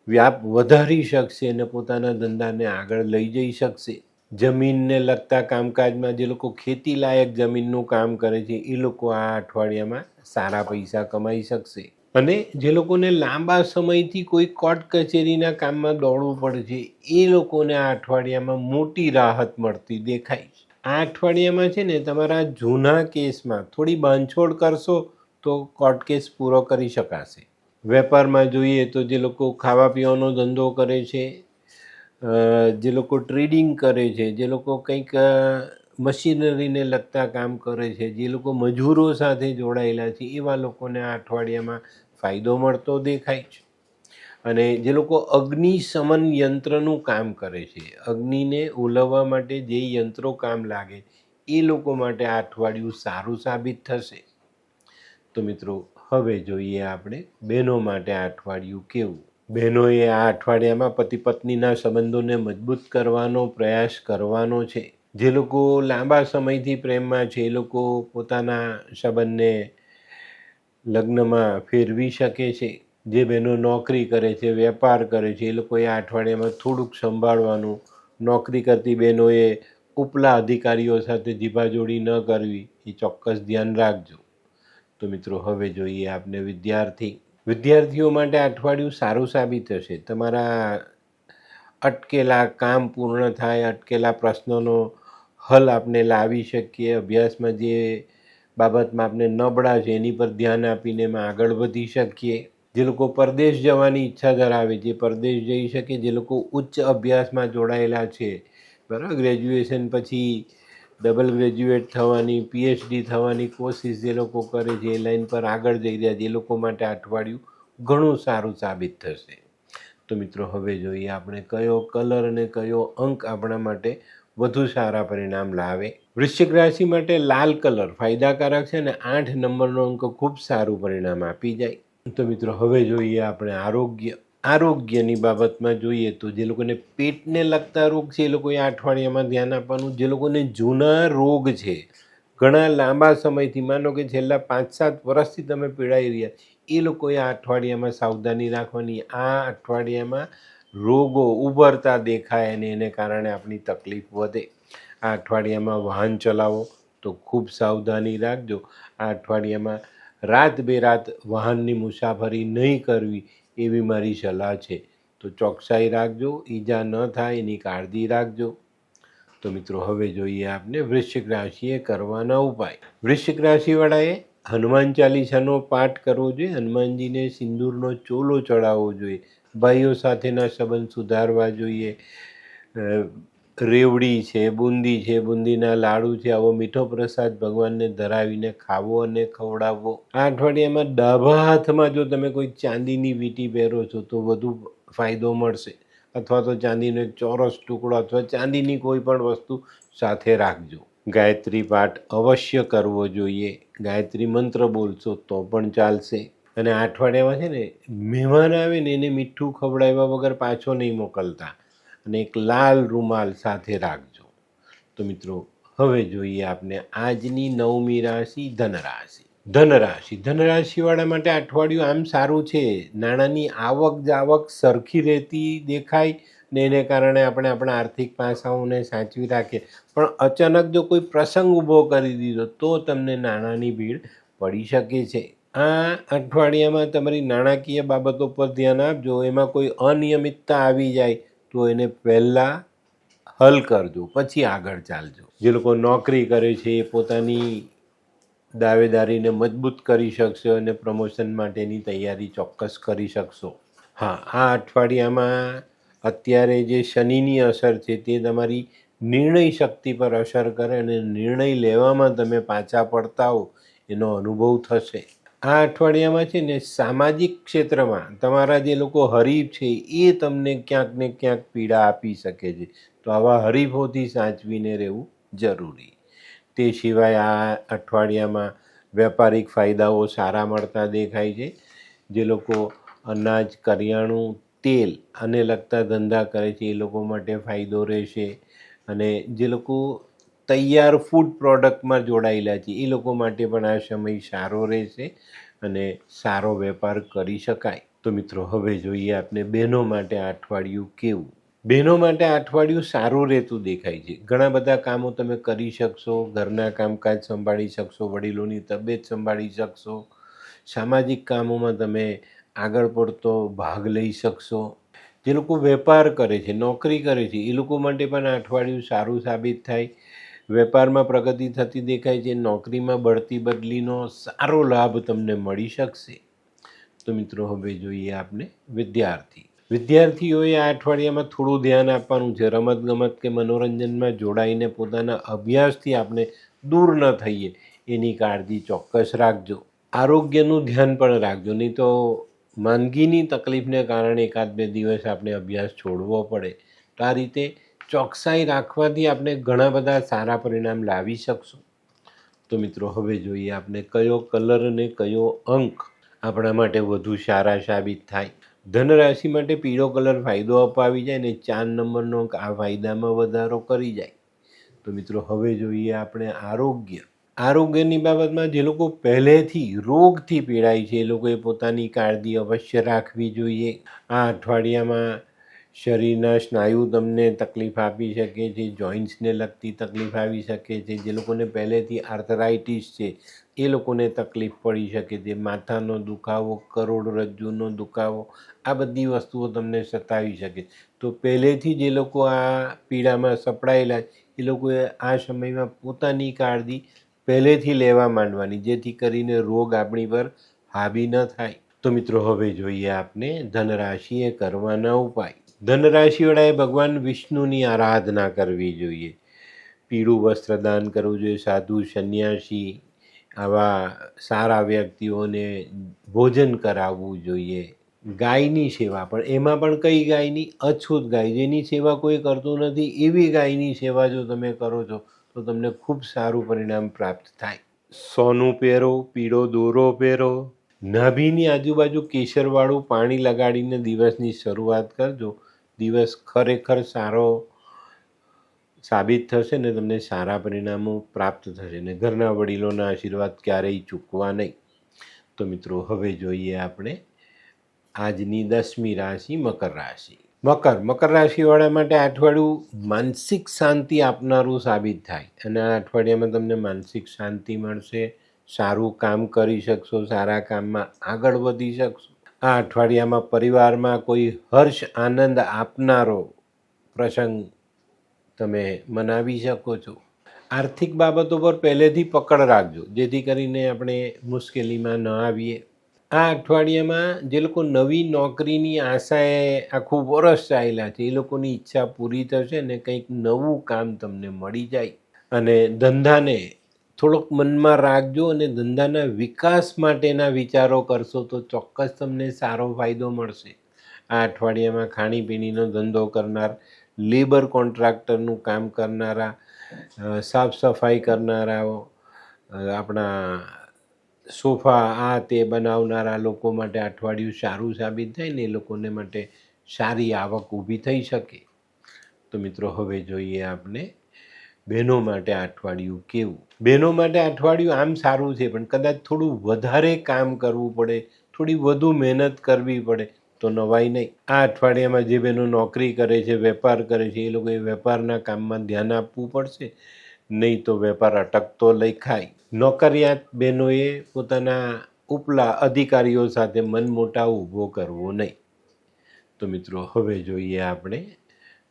Speaker 1: વ્યાપ વધારી શકશે અને પોતાના ધંધાને આગળ લઈ જઈ શકશે. જમીનને લગતા કામકાજમાં જે લોકો ખેતી લાયક જમીનનું કામ કરે છે એ લોકો આ અઠવાડિયામાં સારા પૈસા કમાઈ શકશે. અને જે લોકોને લાંબા સમયથી કોઈ કોર્ટ કચેરીના કામમાં દોડવું પડે છે એ લોકોને આ અઠવાડિયામાં મોટી રાહત મળતી દેખાય છે. આ અઠવાડિયામાં છે ને તમારા જૂના કેસમાં થોડી બાંધછોડ કરશો તો કોર્ટ કેસ પૂરો કરી શકાશે. વેપારમાં જોઈએ તો જે લોકો ખાવા પીવાનો ધંધો કરે છે, જે લોકો ટ્રેડિંગ કરે છે, જે લોકો કંઈક મશીનરીને લગતા કામ કરે છે, જે લોકો મજૂરો સાથે જોડાયેલા છે એવા લોકોને આ અઠવાડિયામાં ફાયદો મળતો દેખાય છે. અને જે લોકો અગ્નિશમન યંત્રનું કામ કરે છે, અગ્નિને ઓલવવા માટે જે યંત્રો કામ લાગે એ લોકો માટે આ અઠવાડિયું સારું સાબિત થશે. તો મિત્રો, હવે જોઈએ આપણે બહેનો માટે આ અઠવાડિયું કેવું. બહેનોએ આ અઠવાડિયામાં પતિ પત્નીના સંબંધોને મજબૂત કરવાનો પ્રયાસ કરવાનો છે. જે લોકો લાંબા સમયથી પ્રેમમાં છે એ લોકો પોતાના સંબંધને લગ્નમાં ફેરવી શકે છે. જે બહેનો નોકરી કરે છે, વેપાર કરે છે એ લોકોએ આ અઠવાડિયામાં થોડુંક સંભાળવાનું, નોકરી કરતી બહેનોએ ઉપલા અધિકારીઓ સાથે જીભાજોડી ન કરવી, એ ચોક્કસ ધ્યાન રાખજો. તો મિત્રો હવે જોઈએ આપણે વિદ્યાર્થીઓ માટે અઠવાડિયું સારું સાબિત થશે. તમારા અટકેલા કામ પૂર્ણ થાય, અટકેલા પ્રશ્નોનો હલ આપણે લાવી શકીએ. અભ્યાસમાં જે બાબતમાં આપણે નબળા છે એની પર ધ્યાન આપીને એમાં આગળ વધી શકીએ. જે લોકો પરદેશ જવાની ઈચ્છા ધરાવે, જે પરદેશ જઈ શકે, જે લોકો ઉચ્ચ અભ્યાસમાં જોડાયેલા છે, બરાબર, ગ્રેજ્યુએશન પછી ડબલ ગ્રેજ્યુએટ થવાની, પીએચડી થવાની કોશિશ જે લોકો કરે છે, એ લાઈન પર આગળ જઈ રહ્યા છે, એ લોકો માટે અઠવાડિયું ઘણું સારું સાબિત થશે. તો મિત્રો હવે જોઈએ આપણે કયો કલર અને કયો અંક આપણા માટે વધુ સારા પરિણામ લાવે. વૃશ્ચિક રાશિ માટે લાલ કલર ફાયદાકારક છે અને 8 નંબરનો અંક ખૂબ સારું પરિણામ આપી જાય. તો મિત્રો હવે જોઈએ આપણે આરોગ્યની બાબતમાં જોઈએ તો જે લોકોને પેટને લગતા રોગ છે એ લોકોએ આ અઠવાડિયામાં ધ્યાન આપવાનું. જે લોકોને જૂના રોગ છે, ઘણા લાંબા સમયથી, માનો કે છેલ્લા 5-7 વર્ષથી તમે પીડાઈ રહ્યા, એ લોકોએ આ અઠવાડિયામાં સાવધાની રાખવાની. આ અઠવાડિયામાં રોગો ઉભરતા દેખાય અને એને કારણે આપણી તકલીફ વધે. આ અઠવાડિયામાં વાહન ચલાવો તો ખૂબ સાવધાની રાખજો. આ અઠવાડિયામાં રાત બેરાત વાહનની મુસાફરી નહીં કરવી એવી મારી સલાહ છે. તો ચોકસાઈ રાખજો, ઈજા ન થાય એની કાળજી રાખજો. તો મિત્રો હવે જોઈએ આપણે વૃશ્ચિક રાશિએ કરવાના ઉપાય. વૃશ્ચિક રાશિવાળાએ હનુમાન ચાલીસાનો પાઠ કરવો જોઈએ, હનુમાનજીને સિંદૂરનો ચોલો ચડાવવો જોઈએ, ભાઈઓ સાથેના સંબંધ સુધારવા જોઈએ. રેવડી છે, બુંદી છે, બુંદીના લાડુ છે, આવો મીઠો પ્રસાદ ભગવાનને ધરાવીને ખાવો અને ખવડાવવો. આ અઠવાડિયામાં ડાબા હાથમાં જો તમે કોઈ ચાંદીની વીંટી પહેરો છો તો વધુ ફાયદો મળશે, અથવા તો ચાંદીનો એક ચોરસ ટુકડો અથવા ચાંદીની કોઈ પણ વસ્તુ સાથે રાખજો. ગાયત્રી પાઠ અવશ્ય કરવો જોઈએ, ગાયત્રી મંત્ર બોલશો તો પણ ચાલશે. અને આ અઠવાડિયામાં છે ને, મહેમાન આવે ને એને મીઠું ખવડાવ્યા વગર પાછો નહીં મોકલતા, અને એક લાલ રૂમાલ સાથે રાખજો. તો મિત્રો હવે જોઈએ આપણે આજની 9મી રાશિ ધનરાશિવાળા માટે અઠવાડિયું આમ સારું છે. નાણાંની આવક જાવક સરખી રહેતી દેખાય ને એને કારણે આપણે આપણા આર્થિક પાસાઓને સાચવી રાખીએ. પણ અચાનક જો કોઈ પ્રસંગ ઊભો કરી દીધો તો તમને નાણાંની ભીડ પડી શકે છે. આ અઠવાડિયામાં તમારી નાણાકીય બાબતો પર ધ્યાન આપજો. એમાં કોઈ અનિયમિતતા આવી જાય તો એને પહેલાં હલ કરજો, પછી આગળ ચાલજો. જે લોકો નોકરી કરે છે એ પોતાની દાવેદારીને મજબૂત કરી શકશો અને પ્રમોશન માટેની તૈયારી ચોક્કસ કરી શકશો. હા, આ અઠવાડિયામાં અત્યારે જે શનિની અસર છે તે તમારી નિર્ણય શક્તિ પર અસર કરે અને નિર્ણય લેવામાં તમે પાછા પડતા હો એનો અનુભવ થશે. આ અઠવાડિયામાં છે ને, સામાજિક ક્ષેત્રમાં તમારા જે લોકો હરીફ છે એ તમને ક્યાંક ને ક્યાંક પીડા આપી શકે છે. તો આવા હરીફોથી સાચવીને રહેવું જરૂરી. તે સિવાય આ અઠવાડિયામાં વેપારિક ફાયદાઓ સારા મળતા દેખાય છે. જે લોકો અનાજ, કરિયાણું, તેલ અને લગતા ધંધા કરે છે એ લોકો માટે ફાયદો રહેશે. અને જે લોકો તૈયાર ફૂડ પ્રોડક્ટમાં જોડાયેલા છે એ લોકો માટે પણ આ સમય સારો રહેશે અને સારો વેપાર કરી શકાય. તો મિત્રો હવે જોઈએ આપણે બહેનો માટે આ અઠવાડિયું કેવું. બહેનો માટે આ અઠવાડિયું સારું રહેતું દેખાય છે. ઘણા બધા કામો તમે કરી શકશો, ઘરના કામકાજ સંભાળી શકશો, વડીલોની તબિયત સંભાળી શકશો, સામાજિક કામોમાં તમે આગળ પડતો ભાગ લઈ શકશો. જે લોકો વેપાર કરે છે, નોકરી કરે છે એ લોકો માટે પણ આ અઠવાડિયું સારું સાબિત થાય. વેપારમાં પ્રગતિ થતી દેખાય છે, નોકરીમાં બઢતી બદલીનો સારો લાભ તમને મળી શકશે. તો મિત્રો હવે જોઈએ આપણે વિદ્યાર્થીઓએ આ અઠવાડિયામાં થોડું ધ્યાન આપવાનું છે. રમતગમત કે મનોરંજનમાં જોડાઈને પોતાના અભ્યાસથી આપણે દૂર ન થઈએ એની કાળજી ચોક્કસ રાખજો. આરોગ્યનું ધ્યાન પણ રાખજો, નહીં તો માંદગીની તકલીફને કારણે 1-2 દિવસ આપણે અભ્યાસ છોડવો પડે. તો આ રીતે ચોકસાઈ રાખવાથી આપણે ઘણા બધા સારા પરિણામ લાવી શકશું. તો મિત્રો હવે જોઈએ આપણે કયો કલર અને કયો અંક આપણા માટે વધુ સારા સાબિત થાય. ધનરાશિ માટે પીળો કલર ફાયદો અપાવી જાય ને 4 નંબરનો અંક આ ફાયદામાં વધારો કરી જાય. તો મિત્રો હવે જોઈએ આપણે આરોગ્યની બાબતમાં જે લોકો પહેલેથી રોગથી પીડાય છે એ લોકોએ પોતાની કાળજી અવશ્ય રાખવી જોઈએ. આ અઠવાડિયામાં શરીરના સ્નાયુ તમને તકલીફ આપી શકે છે, જોઈન્ટ્સને લગતી તકલીફ આવી શકે છે, જે લોકોને પહેલેથી આર્થરાઇટિસ છે એ લોકોને તકલીફ પડી શકે છે, માથાનો દુખાવો, કરોડરજ્જુનો દુખાવો, આ બધી વસ્તુઓ તમને સતાવી શકે. તો પહેલેથી જે લોકો આ પીડામાં સપડાયેલા એ લોકોએ આ સમયમાં પોતાની કાળજી પહેલેથી લેવા માંડવાની, જેથી કરીને રોગ આપણી પર હાવી ન થાય. તો મિત્રો હવે જોઈએ આપણે ધનરાશિએ કરવાના ઉપાય. ધનરાશિવાળાએ ભગવાન વિષ્ણુની આરાધના કરવી જોઈએ, પીળું વસ્ત્ર દાન કરવું જોઈએ, સાધુ સંન્યાસી આવા સારા વ્યક્તિઓને ભોજન કરાવવું જોઈએ, ગાયની સેવા, પણ એમાં પણ કઈ ગાયની? અછૂત ગાય, જેની સેવા કોઈ કરતું નથી એવી ગાયની સેવા જો તમે કરો છો તો તમને ખૂબ સારું પરિણામ પ્રાપ્ત થાય. સોનું પહેરો, પીળો દોરો પહેરો, નાભીની આજુબાજુ કેસરવાળું પાણી લગાડીને દિવસની શરૂઆત કરજો. દિવસ ખરેખર સારો સાબિત થશે ને તમને સારા પરિણામો પ્રાપ્ત થશે ને ઘરના વડીલોના આશીર્વાદ ક્યારેય ચૂકવા નહીં. તો મિત્રો હવે જોઈએ આપણે આજની 10મી રાશિ મકર રાશિ. મકર રાશિવાળા માટે આ અઠવાડિયું માનસિક શાંતિ આપનારું સાબિત થાય અને આ અઠવાડિયામાં તમને માનસિક શાંતિ મળશે, સારું કામ કરી શકશો, સારા કામમાં આગળ વધી શકશો. આ અઠવાડિયામાં પરિવારમાં કોઈ હર્ષ આનંદ આપનારો પ્રસંગ તમે મનાવી શકો છો. આર્થિક બાબતો પર પહેલેથી પકડ રાખજો, જેથી કરીને આપણે મુશ્કેલીમાં ન આવીએ. આ અઠવાડિયામાં જે લોકો નવી નોકરીની આશાએ આખું વરસ ચાલ્યા છે એ લોકોની ઈચ્છા પૂરી થશે ને કંઈક નવું કામ તમને મળી જાય. અને ધંધાને થોડોક મનમાં રાખજો અને ધંધાના વિકાસ માટેના વિચારો કરશો તો ચોક્કસ તમને સારો ફાયદો મળશે. આ અઠવાડિયામાં ખાણીપીણીનો ધંધો કરનાર, લેબર કોન્ટ્રાક્ટરનું કામ કરનારા, સાફ સફાઈ કરનારાઓ, આપણા સોફા આ તે બનાવનારા લોકો માટે અઠવાડિયું સારું સાબિત થાય ને એ લોકોને માટે સારી આવક ઊભી થઈ શકે. તો મિત્રો હવે જોઈએ આપણે બહેનો માટે આ અઠવાડિયું કેવું. બહેનો માટે આ અઠવાડિયું આમ સારું છે, પણ કદાચ થોડું વધારે કામ કરવું પડે, થોડી વધુ મહેનત કરવી પડે તો નવાઈ નહીં. આ અઠવાડિયામાં જે બહેનો નોકરી કરે છે, વેપાર કરે છે, એ લોકોએ વેપારના કામમાં ધ્યાન આપવું પડશે, નહીં તો વેપાર અટકતો લખાય. નોકરિયાત બહેનોએ પોતાના ઉપલા અધિકારીઓ સાથે મનમોટાવ ઊભો કરવો નહીં. તો મિત્રો હવે જોઈએ આપણે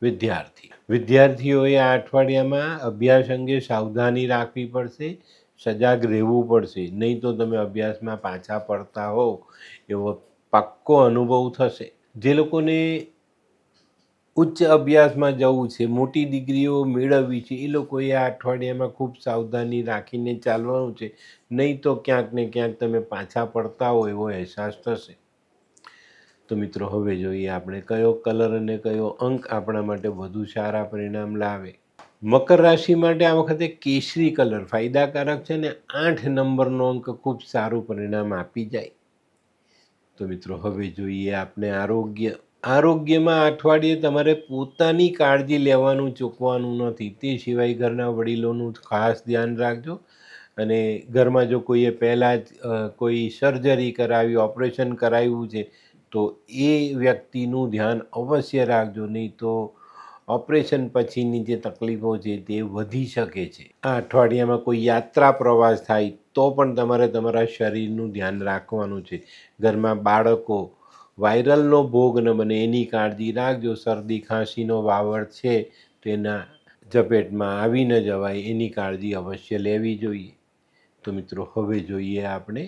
Speaker 1: વિદ્યાર્થીઓએ આ અઠવાડિયામાં અભ્યાસ અંગે સાવધાની રાખવી પડશે, સજાગ રહેવું પડશે, નહીં તો તમે અભ્યાસમાં પાછા પડતા હો એવો પાક્કો અનુભવ થશે. જે લોકોને ઉચ્ચ અભ્યાસમાં જવું છે, મોટી ડિગ્રીઓ મેળવવી છે, એ લોકોએ આ અઠવાડિયામાં ખૂબ સાવધાની રાખીને ચાલવાનું છે, નહીં તો ક્યાંક ને ક્યાંક તમે પાછા પડતા હો એવો અહેસાસ થશે. તો મિત્રો હવે જોઈએ આપણે કયો કલર અને કયો અંક આપણા માટે વધુ સારા પરિણામ લાવે. મકર રાશિ માટે આ વખતે કેસરી કલર ફાયદાકારક છે ને 8 નંબરનો અંક ખૂબ સારું પરિણામ આપી જાય. તો મિત્રો હવે જોઈએ આપણે આરોગ્યમાં અઠવાડિયે તમારે પોતાની કાળજી લેવાનું ચૂકવાનું નથી. તે સિવાય ઘરના વડીલોનું ખાસ ધ્યાન રાખજો. અને ઘરમાં જો કોઈએ પહેલાં જ કોઈ સર્જરી કરાવી, ઓપરેશન કરાવ્યું છે તો એ વ્યક્તિનું ધ્યાન અવશ્ય રાખજો, નહીં તો ઓપરેશન પછીની જે તકલીફો છે તે વધી શકે છે. આ અઠવાડિયામાં કોઈ યાત્રા પ્રવાસ થાય તો પણ તમારે તમારા શરીરનું ધ્યાન રાખવાનું છે. ઘરમાં બાળકો વાયરલનો ભોગ ન બને એની કાળજી રાખજો. શરદી ખાંસીનો વાવડ છે તો એના ઝપેટમાં આવી ન જવાય એની કાળજી અવશ્ય લેવી જોઈએ. તો મિત્રો હવે જોઈએ આપણે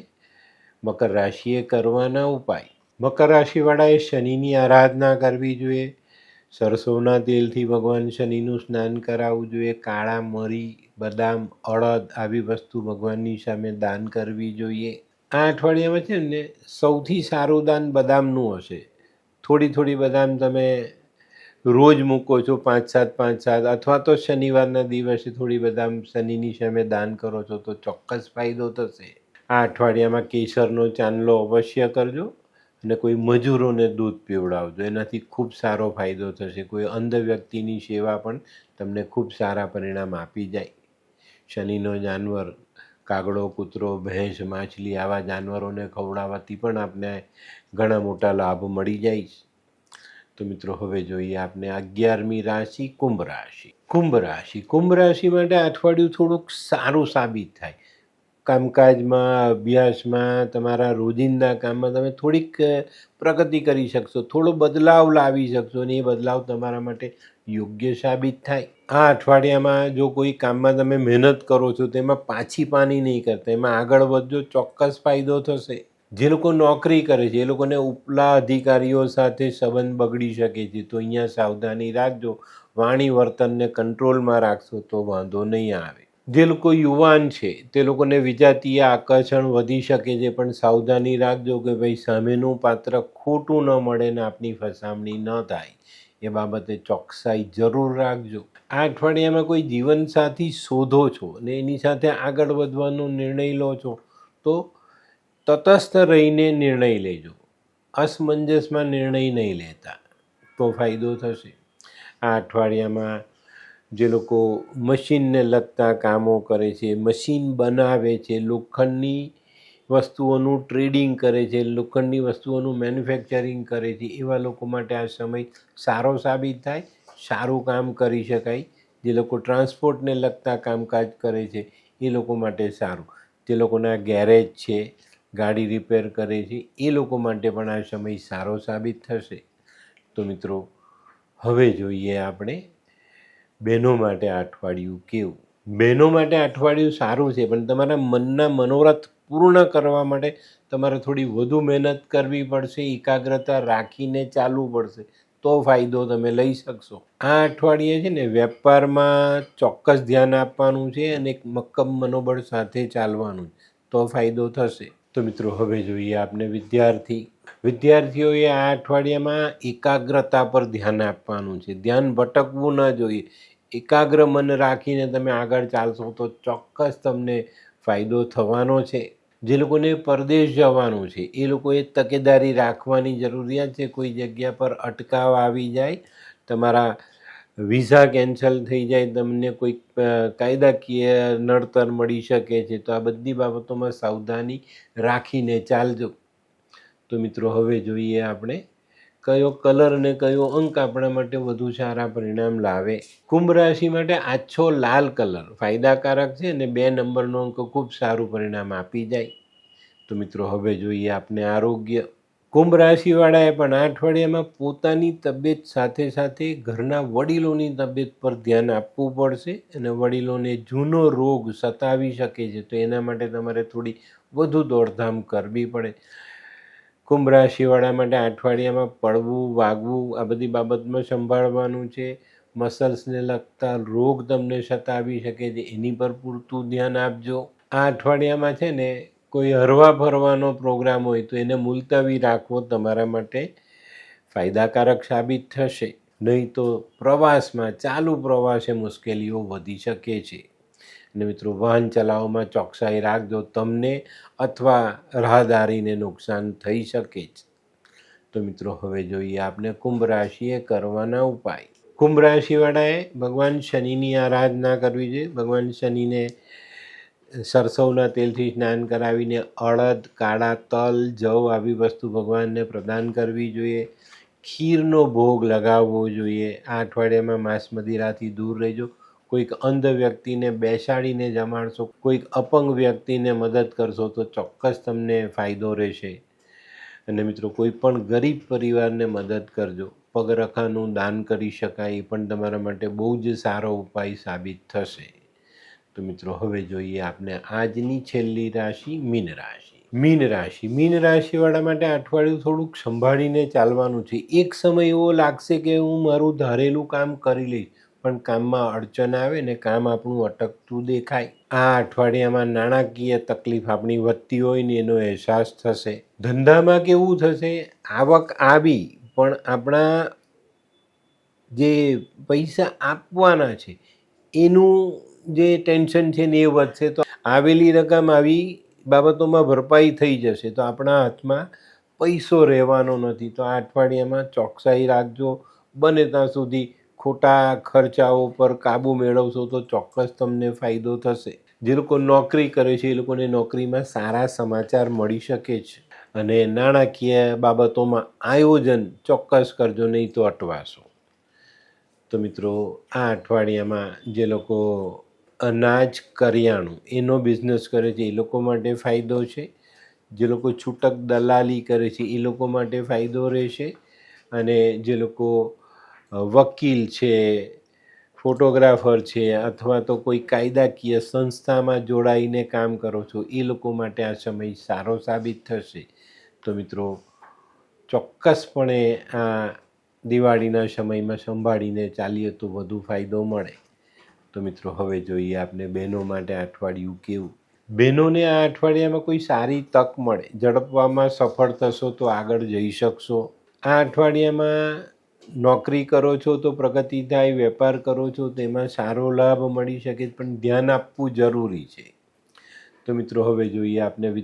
Speaker 1: મકર રાશિએ કરવાના ઉપાય. મકર રાશિવાળાએ શનિની આરાધના કરવી જોઈએ, સરસોના તેલથી ભગવાન શનિનું સ્નાન કરાવવું જોઈએ, કાળા મરી, બદામ, અડદ આવી વસ્તુ ભગવાનની સામે દાન કરવી જોઈએ. આ અઠવાડિયામાં છે ને સૌથી સારું દાન બદામનું હશે. થોડી બદામ તમે રોજ મૂકો છો 5-7 અથવા તો શનિવારના દિવસે થોડી બદામ શનિની સામે દાન કરો છો તો ચોક્કસ ફાયદો થશે. આ અઠવાડિયામાં કેસરનો ચાંદલો અવશ્ય કરજો અને કોઈ મજૂરોને દૂધ પીવડાવજો, એનાથી ખૂબ સારો ફાયદો થશે. કોઈ અંધ વ્યક્તિની સેવા પણ તમને ખૂબ સારા પરિણામ આપી જાય. શનિનો જાનવર કાગડો, કૂતરો, ભેંસ, માછલી આવા જાનવરોને ખવડાવવાથી પણ આપને ઘણા મોટા લાભ મળી જાય. તો મિત્રો હવે જોઈએ આપણે 11મી રાશિ કુંભ રાશિ. કુંભ રાશિ માટે આ અઠવાડિયું થોડુંક સારું સાબિત થાય. કામકાજમાં, અભ્યાસમાં, તમારા રોજિંદા કામમાં તમે થોડીક પ્રગતિ કરી શકશો, થોડો બદલાવ લાવી શકશો અને એ બદલાવ તમારા માટે યોગ્ય સાબિત થાય. આ અઠવાડિયામાં જો કોઈ કામમાં તમે મહેનત કરો છો તેમાં પાછી પાની નહીં કરતા, એમાં આગળ વધજો, ચોક્કસ ફાયદો થશે. જે લોકો નોકરી કરે છે એ લોકોને ઉપલા અધિકારીઓ સાથે સંબંધ બગડી શકે છે, તો અહીંયા સાવધાની રાખજો. વાણી વર્તનને કંટ્રોલમાં રાખશો તો વાંધો નહીં આવે. જે લોકો યુવાન છે તે લોકોને વિજાતીય આકર્ષણ વધી શકે છે, પણ સાવધાની રાખજો કે ભાઈ સામેનું પાત્ર ખોટું ન મળે ને આપની ફસામણી ન થાય, એ બાબતે ચોકસાઈ જરૂર રાખજો. આ અઠવાડિયામાં કોઈ જીવનસાથી શોધો છો અને એની સાથે આગળ વધવાનો નિર્ણય લો છો તો તટસ્થ રહીને નિર્ણય લેજો. અસમંજસમાં નિર્ણય નહીં લેતા તો ફાયદો થશે. આ અઠવાડિયામાં જે લોકો મશીનને લગતા કામો કરે છે, મશીન બનાવે છે, લોખંડની વસ્તુઓનું ટ્રેડિંગ કરે છે, લોખંડની વસ્તુઓનું મેન્યુફેક્ચરિંગ કરે છે, એવા લોકો માટે આ સમય સારો સાબિત થાય, સારું કામ કરી શકાય. જે લોકો ટ્રાન્સપોર્ટને લગતા કામકાજ કરે છે એ લોકો માટે સારું. જે લોકોના ગેરેજ છે, ગાડી રિપેર કરે છે, એ લોકો માટે પણ આ સમય સારો સાબિત થશે. તો મિત્રો હવે જોઈએ આપણે બહેનો માટે આ અઠવાડિયું કેવું. બહેનો માટે આ અઠવાડિયું સારું છે, પણ તમારા મનના મનોરથ પૂર્ણ કરવા માટે તમારે થોડી વધુ મહેનત કરવી પડશે, એકાગ્રતા રાખીને ચાલવું પડશે, તો ફાયદો તમે લઈ શકશો. આ અઠવાડિયે છે ને વેપારમાં ચોક્કસ ધ્યાન આપવાનું છે અને એક મક્કમ મનોબળ સાથે ચાલવાનું, તો ફાયદો થશે. તો મિત્રો હવે જોઈએ આપણે વિદ્યાર્થીઓએ આ અઠવાડિયામાં એકાગ્રતા પર ધ્યાન આપવાનું છે. ધ્યાન ભટકવું ન જોઈએ. એકાગ્ર મન રાખીને તમે આગળ ચાલશો તો ચોક્કસ તમને ફાયદો થવાનો છે. જે લોકોને પરદેશ જવાનું છે એ લોકોએ તકેદારી રાખવાની જરૂરિયાત છે. કોઈ જગ્યા પર અટકાવ આવી જાય, તમારા વિઝા કેન્સલ થઈ જાય, તમને કોઈક કાયદાકીય નડતર મળી શકે છે, તો આ બધી બાબતોમાં સાવધાની રાખીને ચાલજો. તો મિત્રો હવે જોઈએ આપણે કયો કલર અને કયો અંક આપણા માટે વધુ સારા પરિણામ લાવે. કુંભ રાશિ માટે આછો લાલ કલર ફાયદાકારક છે અને 2 નંબરનો અંક ખૂબ સારું પરિણામ આપી જાય. તો મિત્રો હવે જોઈએ આપણે આરોગ્ય. કુંભ રાશિવાળાએ પણ આ અઠવાડિયામાં પોતાની તબિયત સાથે સાથે ઘરના વડીલોની તબિયત પર ધ્યાન આપવું પડશે અને વડીલોને જૂનો રોગ સતાવી શકે છે, તો એના માટે તમારે થોડી વધુ દોડધામ કરવી પડે. કુંભ રાશિવાળા માટે આ અઠવાડિયામાં પડવું, વાગવું આ બધી બાબતમાં સંભાળવાનું છે. મસલ્સને લગતા રોગ તમને સતાવી શકે છે, એની પર પૂરતું ધ્યાન આપજો. આ અઠવાડિયામાં છે ને કોઈ હરવા ફરવાનો પ્રોગ્રામ હોય તો એને મુલતવી રાખવો તમારા માટે ફાયદાકારક સાબિત થશે. નહીં તો ચાલુ પ્રવાસે મુશ્કેલીઓ વધી શકે છે. અને મિત્રો વાહન ચલાવવામાં ચોકસાઈ રાખજો, તમને અથવા રાહદારીને નુકસાન થઈ શકે છે. તો મિત્રો હવે જોઈએ આપણે કુંભ રાશિએ કરવાના ઉપાય. કુંભ રાશિવાળાએ ભગવાન શનિની આરાધના કરવી જોઈએ. ભગવાન શનિને સરસવના તેલથી સ્નાન કરાવીને અડદ, કાળા તલ, જવ આવી વસ્તુ ભગવાનને પ્રદાન કરવી જોઈએ. ખીરનો ભોગ લગાવવો જોઈએ. આ અઠવાડિયામાં માંસ મદિરાથી દૂર રહેજો. કોઈક અંધ વ્યક્તિને બેસાડીને જમાડશો, કોઈક અપંગ વ્યક્તિને મદદ કરશો તો ચોક્કસ તમને ફાયદો રહેશે. અને મિત્રો કોઈ પણ ગરીબ પરિવારને મદદ કરજો. પગરખાનું દાન કરી શકાય, એ પણ તમારા માટે બહુ જ સારો ઉપાય સાબિત થશે. તો મિત્રો હવે જોઈએ આપણે આજની છેલ્લી રાશિ મીન રાશિ. મીન રાશિવાળા માટે અઠવાડિયું થોડુંક સંભાળીને ચાલવાનું છે. એક સમય એવો લાગશે કે હું મારું ધારેલું કામ કરી લઈશ, પણ કામમાં અડચણ આવે ને કામ આપણું અટકતું દેખાય. આ અઠવાડિયામાં નાણાકીય તકલીફ આપણી વધતી હોય ને એનો અહેસાસ થશે. ધંધામાં કેવું થશે, આવક આવી પણ આપણા જે પૈસા આપવાના છે એનું જે ટેન્શન છે ને એ વધશે. તો આવેલી રકમ આવી બાબતોમાં ભરપાઈ થઈ જશે, તો આપણા હાથમાં પૈસો રહેવાનો નથી. તો આ અઠવાડિયામાં ચોકસાઈ રાખજો. બને ત્યાં સુધી ખોટા ખર્ચાઓ પર કાબૂ મેળવશો તો ચોક્કસ તમને ફાયદો થશે. જે લોકો નોકરી કરે છે એ લોકોને નોકરીમાં સારા સમાચાર મળી શકે છે. અને નાણાકીય બાબતોમાં આયોજન ચોક્કસ કરજો, નહીં તો અટવાશો. તો મિત્રો, આ અઠવાડિયામાં જે લોકો અનાજ કરિયાણું એનો બિઝનેસ કરે છે એ લોકો માટે ફાયદો છે. જે લોકો છૂટક દલાલી કરે છે એ લોકો માટે ફાયદો રહેશે. અને જે લોકો વકીલ છે, ફોટોગ્રાફર છે, અથવા તો કોઈ કાયદાકીય સંસ્થામાં જોડાઈને કામ કરો છો એ લોકો માટે આ સમય સારો સાબિત થશે. તો મિત્રો, ચોક્કસપણે આ દિવાળીના સમયમાં સંભાળીને ચાલીએ તો વધુ ફાયદો મળે. તો મિત્રો, હવે જોઈએ આપણે બહેનો માટે આ અઠવાડિયું કેવું. બહેનોને આ અઠવાડિયામાં કોઈ સારી તક મળે, ઝડપવામાં સફળ થશો તો આગળ જઈ શકશો. આ અઠવાડિયામાં નોકરી કરો છો તો પ્રગતિ થાય, વેપાર કરો છો તેમાં સારો લાભ મળી શકે, પણ ધ્યાન આપવું જરૂરી છે. તો મિત્રો, હવે જોઈએ આપણે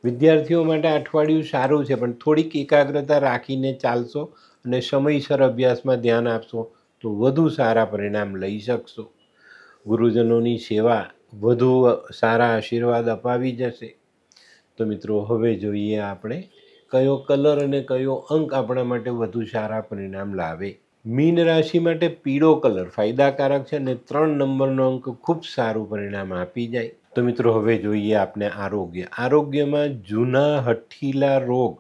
Speaker 1: વિદ્યાર્થીઓ માટે અઠવાડિયું સારું છે, પણ થોડીક એકાગ્રતા રાખીને ચાલશો અને સમયસર અભ્યાસમાં ધ્યાન આપશો તો વધુ સારા પરિણામ લઈ શકશો. ગુરુજનોની સેવા વધુ સારા આશીર્વાદ અપાવી જશે. તો મિત્રો, હવે જોઈએ આપણે કયો કલર અને કયો અંક આપણા માટે વધુ સારા પરિણામ લાવે. મીન રાશિ માટે પીળો કલર ફાયદાકારક છે અને 3 નંબરનો અંક ખૂબ સારું પરિણામ આપી જાય. તો મિત્રો, હવે જોઈએ આપણે આરોગ્યમાં જૂના હઠ્ઠીલા રોગ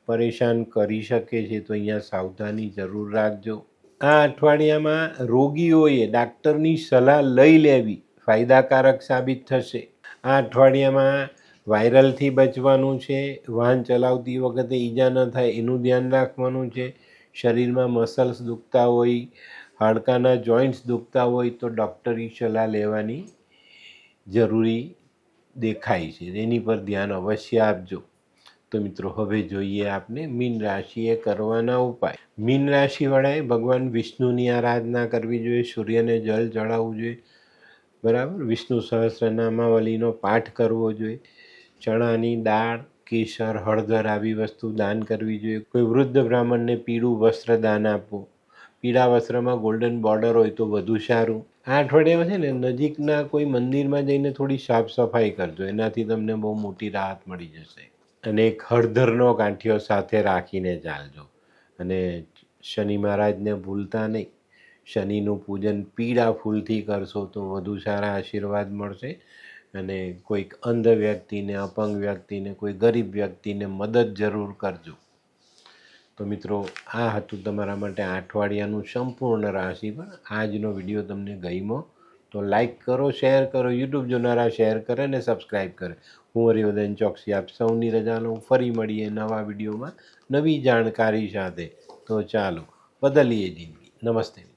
Speaker 1: પરેશાન કરી શકે છે, તો અહીંયા સાવધાની જરૂર રાખજો. આ અઠવાડિયામાં રોગીઓએ ડાક્ટરની સલાહ લઈ લેવી ફાયદાકારક સાબિત થશે. આ અઠવાડિયામાં વાયરલથી બચવાનું છે. વાહન ચલાવતી વખતે ઈજા ન થાય એનું ધ્યાન રાખવાનું છે. શરીરમાં મસલ્સ દુખતા હોય, હાડકાના જોઈન્ટ્સ દુખતા હોય તો ડૉક્ટરી સલાહ લેવાની જરૂરી દેખાય છે, એની પર ધ્યાન અવશ્ય આપજો. તો મિત્રો, હવે જોઈએ આપણે મીન રાશિએ કરવાના ઉપાય. મીન રાશિવાળાએ ભગવાન વિષ્ણુની આરાધના કરવી જોઈએ, સૂર્યને જળ ચડાવવું જોઈએ, બરાબર. વિષ્ણુ સહસ્રનામાવલીનો પાઠ કરવો જોઈએ. ચણાની દાળ, કેસર, હળદર આવી વસ્તુ દાન કરવી જોઈએ. કોઈ વૃદ્ધ બ્રાહ્મણને પીળું વસ્ત્ર દાન આપવું. પીળા વસ્ત્રમાં ગોલ્ડન બોર્ડર હોય તો વધુ સારું. આ અઠવાડિયામાં છે ને નજીકના કોઈ મંદિરમાં જઈને થોડી સાફ સફાઈ કરજો, એનાથી તમને બહુ મોટી રાહત મળી જશે. અને એક હળદરનો ગાંઠિયો સાથે રાખીને ચાલજો. અને શનિ મહારાજને ભૂલતા નહીં. શનિનું પૂજન પીળા ફૂલથી કરશો તો વધુ સારા આશીર્વાદ મળશે. અને કોઈક અંધ વ્યક્તિને, અપંગ વ્યક્તિને, કોઈ ગરીબ વ્યક્તિને મદદ જરૂર કરજો. તો મિત્રો, આ હતું તમારા માટે આ અઠવાડિયાનું સંપૂર્ણ રાશિ પર. આજનો વિડીયો તમને ગમ્યો તો લાઈક કરો, શેર કરો, યુટ્યુબ જોનારા શેર કરે અને સબસ્ક્રાઈબ કરે. હું હરિવર્ધન ચોકસી આપ સૌની રજા લઉં. ફરી મળીએ નવા વિડીયોમાં નવી જાણકારી સાથે. તો ચાલો, બદલીએ જિંદગી. નમસ્તે.